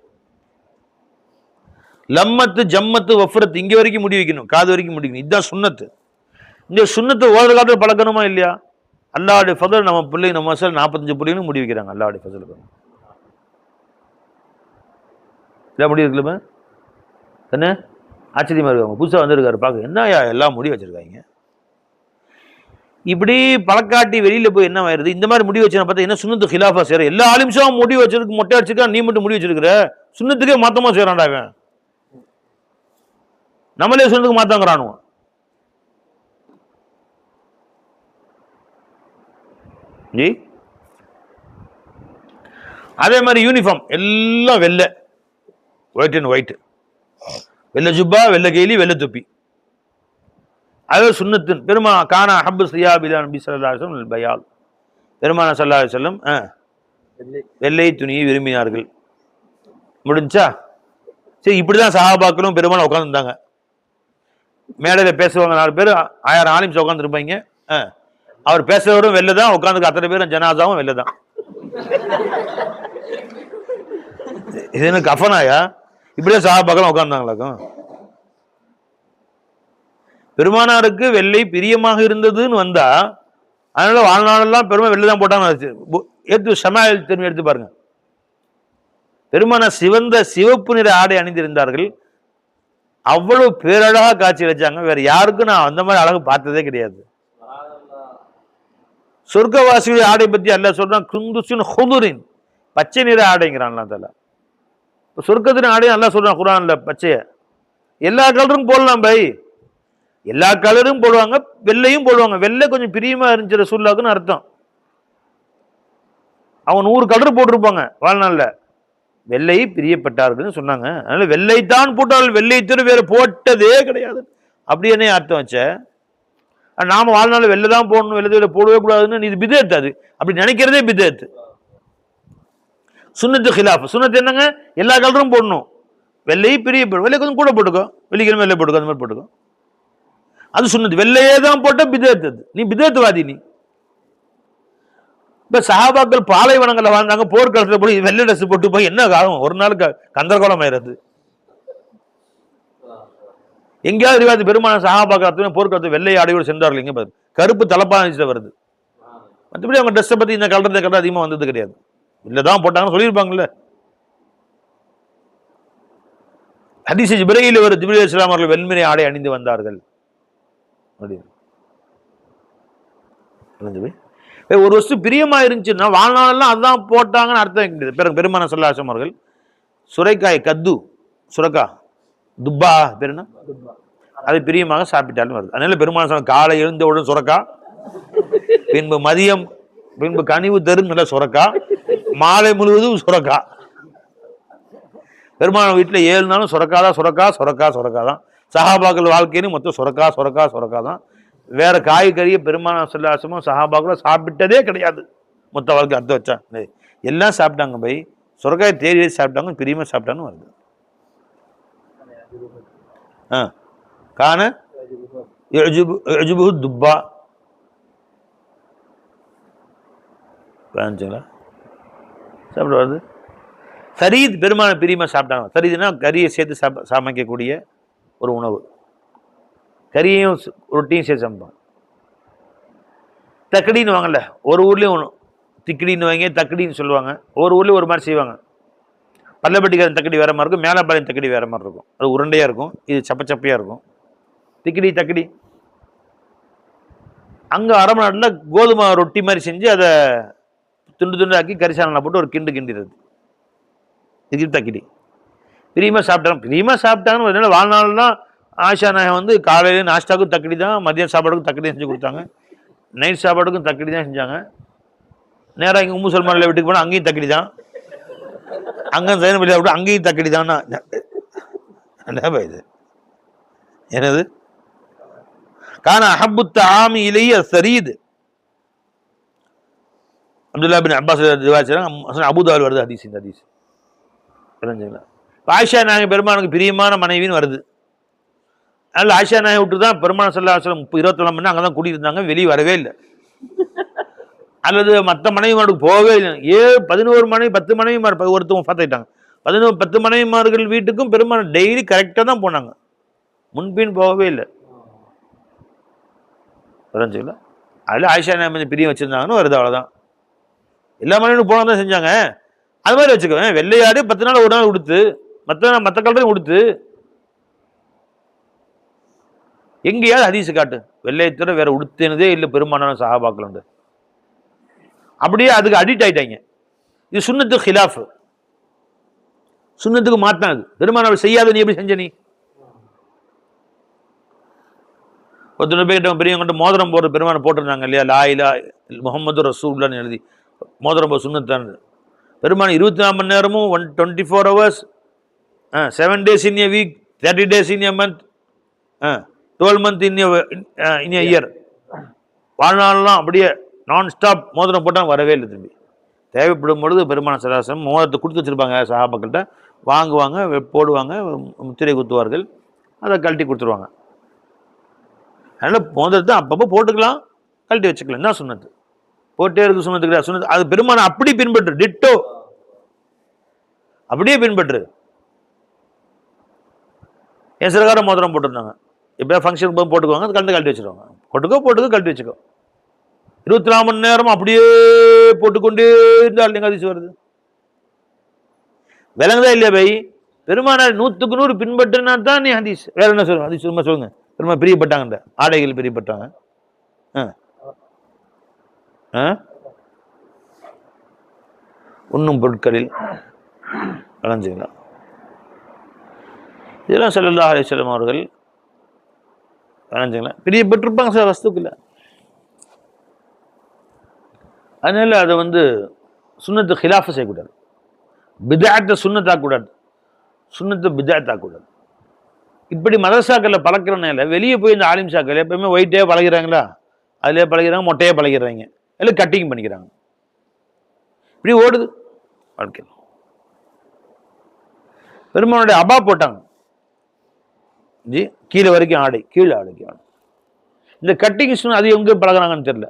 லம்மத்து ஜம்மத்து வஃப்ரத்து இங்கே வரைக்கும் முடி வைக்கணும், காது வரைக்கும் முடிக்கணும், இதுதான் சுண்ணத்து. இந்த சுண்ணத்தை ஓடுற காலத்தில் பழக்கணுமா இல்லையா? அல்லாவுடைய ஃபதல், நம்ம பிள்ளைங்க நம்ம 45 பிள்ளைங்களும் முடி வைக்கிறாங்க. அல்லாவுடைய ஃபதலுக்கு எல்லாம் முடி இருக்குல்ல என்ன ஆச்சரியமா இருக்காங்க. புதுசாக வந்துருக்காரு பார்க்க, என்னயா எல்லாம் முடி வச்சிருக்காங்க. இப்படி பழக்காட்டி வெளியில போய் என்ன ஆயிருது? இந்த மாதிரி முடி வச்சு பார்த்தா என்ன சுண்ணத்து ஹிலாஃபா செய்யற? எல்லா ஆலிம்ஸும் முடி வச்சிருக்கு, மொட்டை அடிச்சிருக்கா, நீ மட்டும் முடி வச்சிருக்கிற, சுண்ணத்துக்கே மாத்தமா செய்யறான்டாங்க. நம்மளே சுண்ணத்துக்கு மாத்தாங்கிறானுவோ. ஜி அதே மாதிரி யூனிஃபார்ம் எல்லாம் வெள்ளை, ஒயிட் அண்ட் ஒயிட், வெள்ளை ஜுப்பா, வெள்ளை கைலி, வெள்ளை தொப்பி. அது சுன்னத்தின் பெருமா கானா ஹப்பு சியாபிலா நபி ஸல்லல்லாஹு அலைஹி வஸல்லம் பயால், பெருமானா ஸல்லல்லாஹு அலைஹி வஸல்லம் வெள்ளை துணியை விரும்பினார்கள். முடிஞ்சா சரி, இப்படிதான் சஹாபாக்களும் பெருமாள் உட்காந்துருந்தாங்க. மேடையில் பேசுவாங்க 4 பேர், 1000 ஆலிம்ஸ் உட்காந்துருப்பாங்க. அவர் பேசுறவரும் வெளில தான், உட்காந்துக்க அத்தனை பேரும் ஜனாதாவும் வெளில தான். இது என்ன கஃபனாயா? இப்படியே சஹாபாக்கள் உட்கார்ந்தாங்களாக்கும். பெருமானாருக்கு வெள்ளை பிரியமாக இருந்ததுன்னு வந்தா, அதனால வாழ்நாளெல்லாம் பெருமை வெளில தான் போட்டாங்க. எடுத்து ஷமாயில் திரும்பி எடுத்து பாருங்க. பெருமானார் சிவந்த சிவப்பு நிற ஆடை அணிந்திருந்தார்கள். அவ்வளவு பேரழகா காட்சி வச்சாங்க. வேற யாருக்கும் நான் அந்த மாதிரி அழகு பார்த்ததே கிடையாது. சொர்க்கவாசிகளுடைய ஆடை பத்தி அல்ல சொல்றான், குந்துசின் ஹுதுரின், பச்சை நிற ஆடைங்கிறான். சொர்க்கத்தின் ஆடை நல்லா சொல்றான் குர்ஆன்ல. பச்சைய எல்லா கலரும் போடலாம் பை, எல்லா கலரும் போடுவாங்க, வெள்ளையும் போடுவாங்க. வெள்ளை கொஞ்சம் பிரியமா இருந்துச்சு ரசூலுல்லாஹ்க்குன்னு அர்த்தம். அவங்க 100 கலர் போட்டிருப்பாங்க வாழ்நாள்ல, வெள்ளை பிரியப்பட்டார்கள் சொன்னாங்க. அதனால வெள்ளைத்தான் போட்டார்கள், வெள்ளை தவிர வேற போட்டதே கிடையாது. அப்படி என்ன அர்த்தம் வச்ச? நாம வாழ்நாள் வெள்ளை தான் போடணும், வெள்ளை போடவே கூடாதுன்னு இது பிதஅத். அது அப்படி நினைக்கிறதே பிதஅத். சுன்னத்து ஹிலாஃப். சுன்னத்து என்னங்க? எல்லா கலரும் போடணும், வெள்ளை பிரியப்படும், வெள்ளை கொஞ்சம் கூட போட்டுக்கோ, வெள்ளிக்கிழமை வெள்ளை போட்டுக்கோ, அந்த மாதிரி போட்டுக்கோ, அது சுன்னத்து. வெள்ளையே தான் போட்ட பிதஅத். அது நீ பிதஅத்வாதி. நீ இப்ப சஹாபாக்கள் பாலைவனங்கள்ல வாழ்ந்தாங்க, போர்க்களத்துல போய் வெள்ளை ட்ரெஸ் போட்டு போய் என்ன ஆகும்? ஒரு நாளுக்கு கந்தரகோலம் ஆயிடுறது. எங்கேயாவது இருக்காது பெருமான சஹாபாக்கள் போர்க்களத்து வெள்ளை ஆடையோடு சென்றார்கள். எங்க பாரு, கருப்பு தலப்பாக வருது. மற்றபடி அவங்க ட்ரெஸ்ஸை பத்தி இந்த கலர் அதிகமா வந்தது கிடையாது. இல்லதான் போட்டாங்கன்னு சொல்லியிருப்பாங்கல்ல. ஹதீஸ் ஜிப்ரீல் வரும், ஜிப்ரீல் அலைஹிஸ்ஸலாம் அவர்கள் வெண்மை ஆடை அணிந்து வந்தார்கள். ஒரு வஸ்து பிரியமா இருந்துச்சுன்னா வாழ்நாளெல்லாம் அதுதான் போட்டாங்கன்னு அர்த்தம் கிடையாது. பிறகு பெருமான ஸல்லல்லாஹு அலைஹி வஸல்லம் அவர்கள் சுரைக்காய், கத்து, சுரக்கா, துப்பா பேர் என்ன, அது பிரியமாக சாப்பிட்டாலும் வருது. அதனால பெருமான காலை எழுந்தவுடன் சுரக்கா, பின்பு மதியம், பின்பு கனிவு தரும் நல்ல சுரக்கா, மாலை முழுவதும் சுரக்கா. பெருமான வீட்டில் 7 நாளும் சுரக்காதான், சுரக்கா சுரக்கா சுரக்கா தான். சஹாபாக்கள் வாழ்க்கையிலும் மொத்தம் சுரக்கா சுரக்கா சுரக்கா தான். வேற காய்கறியை பெருமான ஸல்லல்லாஹு அலைஹி வஸல்லம் சஹாபாக்கள் சாப்பிட்டதே கிடையாது. மொத்த வாழ்க்கை அர்த்தம் வச்சா எல்லாம் சாப்பிட்டாங்க பை. சுரக்காயை தேடி சாப்பிட்டாங்க, பிரியமா சாப்பிட்டான்னு வருது. கான துப்பா சாப்பிட வருது. சரீத் பெருமான பிரியமா சாப்பிட்டாங்க. சரீதுனா கறியை சேர்த்து சமைக்கக்கூடிய ஒரு உணவு. கறியையும் ரொட்டியும் சேர்த்து சமைப்பாங்க. தக்கடின்னு வாங்கல, ஒரு ஊர்லேயும் ஒன்று திக்கடின்னு வாங்க, தக்கடின்னு சொல்லுவாங்க. ஒரு ஊர்லேயும் ஒரு மாதிரி செய்வாங்க. பல்லப்பட்டிக்காரன் தக்கடி வேற மாதிரி இருக்கும், மேலப்பாளையம் தக்கடி வேற மாதிரி இருக்கும். அது உருண்டையாக இருக்கும், இது சப்பையாக இருக்கும். திக்கடி தக்கடி அங்கே அரபு நாட்டில் கோதுமை ரொட்டி மாதிரி செஞ்சு அதை துண்டு துண்டாக்கி கரிசாலனை போட்டு ஒரு கிண்டிடுறது. இது தக்கடி. பிரியமா சாப்பிட்டாங்கன்னு வாழ்நாள்லாம் ஆயிஷா நாயகம் வந்து காலையில் நாஷ்டாவுக்கும் தக்கடி தான், மதியம் சாப்பாடுக்கும் தக்கடி செஞ்சு கொடுத்தாங்க, நைட் சாப்பாடுக்கும் தக்கடி தான் செஞ்சாங்க. நேராக இங்கே உம்மு சல்மானில் வீட்டுக்கு போனால் அங்கேயும் தக்கடி தான், அங்கே சைன பள்ளி சாப்பிட்டு அங்கேயும் தக்கடி தான்னா என்ன இது? என்னது? கான அஹப்புத்த ஆமி இலைய சரீது. அப்துல்லா பின் அப்பாஸ் அபூதாவில் வருது ஹதீஸ். இந்த ஹதீஸ் ஆயிஷா நாயகம் பெருமானுக்கு பிரியமான மனைவின்னு வருது. அதனால ஆயிஷா நாயகம் விட்டு தான் பெருமான் ஸல்லல்லாஹு அலைஹி வஸல்லம் 24 மணி அங்கே தான் குடியிருந்தாங்க, வெளியே வரவே இல்லை. அல்லது மற்ற மனைவிமாருக்கு போகவே இல்லை. 11 மனைவி 10 மனைவிமார் ஒருத்தவங்க பார்த்துக்கிட்டாங்க. 10 மனைவிமார்கள் வீட்டுக்கும் பெருமான் டெய்லி கரெக்டாக தான் போனாங்க, முன்பின் போகவே இல்லை. புரிஞ்சுங்களா? அதில் ஆயிஷா நாயகம் கொஞ்சம் பிரியம் வச்சிருந்தாங்கன்னு வருது, அவ்வளோதான். எல்லா மனைவியும் போனால் தான் செஞ்சாங்க. அது மாதிரி வச்சுக்கோங்க. வெள்ளையாடு 10 நாள் ஒரு நாள் உடுத்து, மற்ற கலரையும் உடுத்து. எங்கேயாவது ஹதீஸ் காட்டு வெள்ளையத்தோட வேற உடுத்தினதே இல்லை பெரும்பாலான சஹாபாக்கள் உண்டு. அப்படியே அதுக்கு அடிக்ட் ஆயிட்டாங்க. இது சுன்னத்து ஹிலாஃப், சுன்னத்துக்கு மாத்தாது. பெருமானார் செய்யாத நீ எப்படி செஞ்ச? நீ ஒருத்தர் போய் பெரியவங்க மோதிரம் போடுற பெருமான போட்டிருந்தாங்க இல்லையா, லா இலாஹ முஹம்மது ரசூலுல்லாஹ்னு எழுதி மோதிரம் போட சுன்னத்தான். பெருமான 24 மணி நேரமும் 24 hours, 7 days in a week, 30 days in a month, 12 months in a year, வாழ்நாளெல்லாம் அப்படியே நான் ஸ்டாப் மோதிரம் போட்டால் வரவே இல்லை திரும்பி. தேவைப்படும் பொழுது பெருமான சராசரம் மோதிரத்தை கொடுத்து வச்சுருப்பாங்க சஹாபாக்கள்கிட்ட, வாங்குவாங்க, போடுவாங்க, முத்திரை குத்துவார்கள், அதை கழட்டி கொடுத்துருவாங்க. அதனால் மோதிரத்தை அப்பப்போ போட்டுக்கலாம், கழட்டி வச்சுக்கலாம். என்ன சுன்னத்து? போட்டே இருக்கு சுன்னத்து கிடையாது. சுன்னத்து அது பெருமான அப்படி பின்பற்று, டிட்டோ அப்படியே பின்பற்று. என் சிலகார மோதிரம் போட்டிருந்தாங்க, எப்படியா ஃபங்க்ஷனுக்கு போய் போட்டுக்குவாங்க, அது கழட்டி வச்சுருவாங்க. போட்டுக்கோ கழட்டி வச்சுக்கோ. 24 மணி நேரம் அப்படியே போட்டுக்கொண்டே இருந்தால் நீங்க அதிசயம் வருது. விளங்குதா இல்லையா பை? பெருமானார் 100க்கு 100 பின்பற்றினா தான் நீ ஹதீஸ். வேற என்ன சொல்லுங்க? ஹதீஸ் சும்மா சொல்லுங்க. பெருமா பிரியப்பட்டாங்க, ஆடைகள் பிரியப்பட்டாங்க. உண்ணும் பொருட்களில் வளைஞ்சுங்களா, இதெல்லாம் ஸல்லல்லாஹு அலைஹி வஸல்லம் அவர்கள் வளைஞ்சுங்களா பிரியப்பட்டிருப்பாங்க சில வஸ்துக்குள்ள. அதனால அதை சுன்னத்து ஹிலாஃப செய்யக்கூடாது, பித்அத்தை சுன்னத்தாக்கூடாது, சுன்னத்தை பித்அத்தாக்கூடாது. இப்படி மதரசாக்களில் பழக்கிறனால வெளியே போய் இந்த ஆலிம் ஷாக்கள் எப்பவுமே ஒயிட்டே பழகிறாங்களா, அதிலே பழகிறாங்க, மொட்டையே பழகிறாங்க, இல்லை கட்டிங் பண்ணிக்கிறாங்க. இப்படி ஓடுது வாழ்க்கையில். பெருமானுடைய அபா போட்டாங்க ஜி, கீழே வரைக்கும் ஆடை, கீழே ஆடைக்கு ஆடை. இந்த கட்டிங் அது எங்க பழகிறாங்கன்னு தெரியல.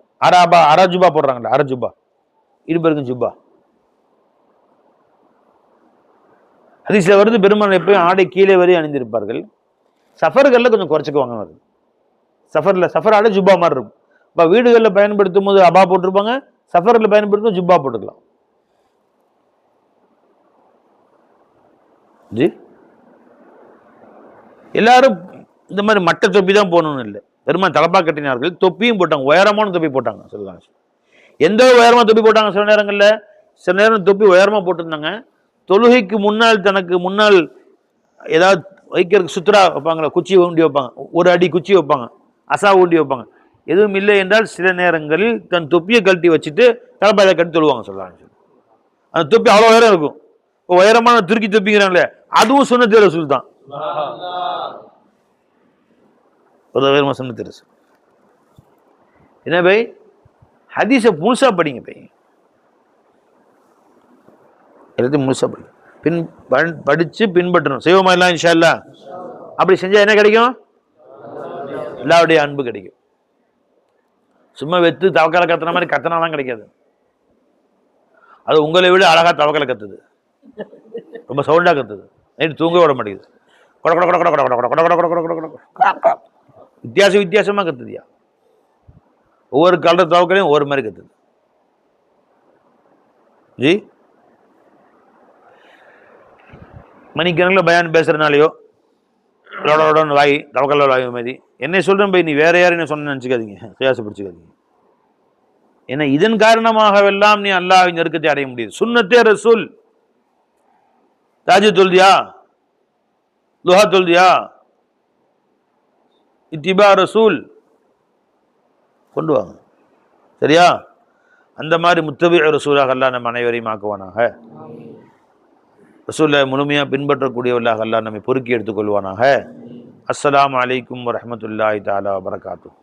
அரஜுபா போடுறாங்களா, அரஜுபா, இருபருக்கும் ஜுப்பா. ஹதீஸ்ல வருது பெருமாள் எப்பயும் ஆடை கீழே வரை அணிந்திருப்பார்கள். சஃபர்கள்ல கொஞ்சம் குறைச்சிக்குவாங்க வருது. சஃபர் ஆடை ஜுப்பா மாதிரி இருக்கும். இப்போ வீடுகளில் பயன்படுத்தும் போது அபா போட்டிருப்பாங்க, சஃபரில் பயன்படுத்தும் ஜுப்பா போட்டுக்கலாம் ஜி. எல்லாரும் இந்த மாதிரி மட்ட தொப்பி தான் போகணும்னு இல்லை. பெருமாள் தலப்பா கட்டினார்கள், தொப்பியும் போட்டாங்க, உயரமான தொப்பி போட்டாங்க. சொல்லுவாங்க எந்த உயரமா தொப்பி போட்டாங்க. சில நேரங்களில் சில நேரம் தொப்பி உயரமா போட்டிருந்தாங்க. தொழுகைக்கு முன்னால் தனக்கு முன்னால் ஏதாவது வைக்கிறதுக்கு சுத்ரா வைப்பாங்களா, குச்சி ஊண்டி வைப்பாங்க, ஒரு அடி குச்சி வைப்பாங்க, அசா ஊண்டி வைப்பாங்க. எதுவும் இல்லை என்றால் சில நேரங்களில் தன் தொப்பியை கழட்டி வச்சுட்டு தலப்பாயை கட்டி தொழுவாங்க. சொல்லுவாங்க அந்த தொப்பி அவ்வளோ உயரம் இருக்கும். இப்போ உயரமான துருக்கி தொப்பிக்கிறாங்களே, அதுவும் சுன்னத்து ரசூல் தான். சுன்னத்து ரசூல் என்ன பை? ஹதீஸை முழுசா படிங்க பை, எல்லாத்தையும் முழுசா படிங்க, படிச்சு பின்பற்றணும். செய்வோமா எல்லாம் இன்ஷா அல்லாஹ்? அப்படி செஞ்சா என்ன கிடைக்கும்? அல்லாஹ்வுடைய அன்பு கிடைக்கும். சும்மா வெத்து தவக்கலை கத்துன மாதிரி கத்தனாலாம் கிடைக்காது. அது உங்களை விட அழகா தவக்கலை கத்துது, ரொம்ப சவுண்டா கத்துது, நைட்டு தூங்க விட மாட்டேங்குது, வித்தியாசமா கத்துதியா. ஒவ்வொரு கலர தவக்கலையும் ஒவ்வொரு மாதிரி கத்துது ஜி. மணிக்கணக்கில் பயான் பேசுறதுனாலையோ வாய் தவக்கல்ல வாய் மாதிரி என்னை சொல்றேன் போய், நீ வேற யாரும் என்ன சொன்ன நினச்சிக்காதீங்க, கியாச பிடிச்சிக்காதீங்க. ஏன்னா இதன் காரணமாகவெல்லாம் நீ அல்லாஹ்வின் நெருக்கத்தை அடைய முடியுது. சுன்னத்தே ரசூல். தாஜு தொல்தியா, லுஹா தொல்தியா, இத்திபா ரசூல் கொண்டு வாங்க, சரியா? அந்த மாதிரி முத்தபி ரசூலாக அல்லாஹ் நம்ம அனைவரையும் ஆக்குவானாக. ரசூலை முழுமையாக பின்பற்றக்கூடியவர்களாக அல்லாஹ் நம்மை பொறுக்கி எடுத்துக்கொள்வானாக. அஸ்ஸலாமு அலைக்கும் வரஹ்மத்துல்லாஹி தஆலா வபரகாத்துஹு.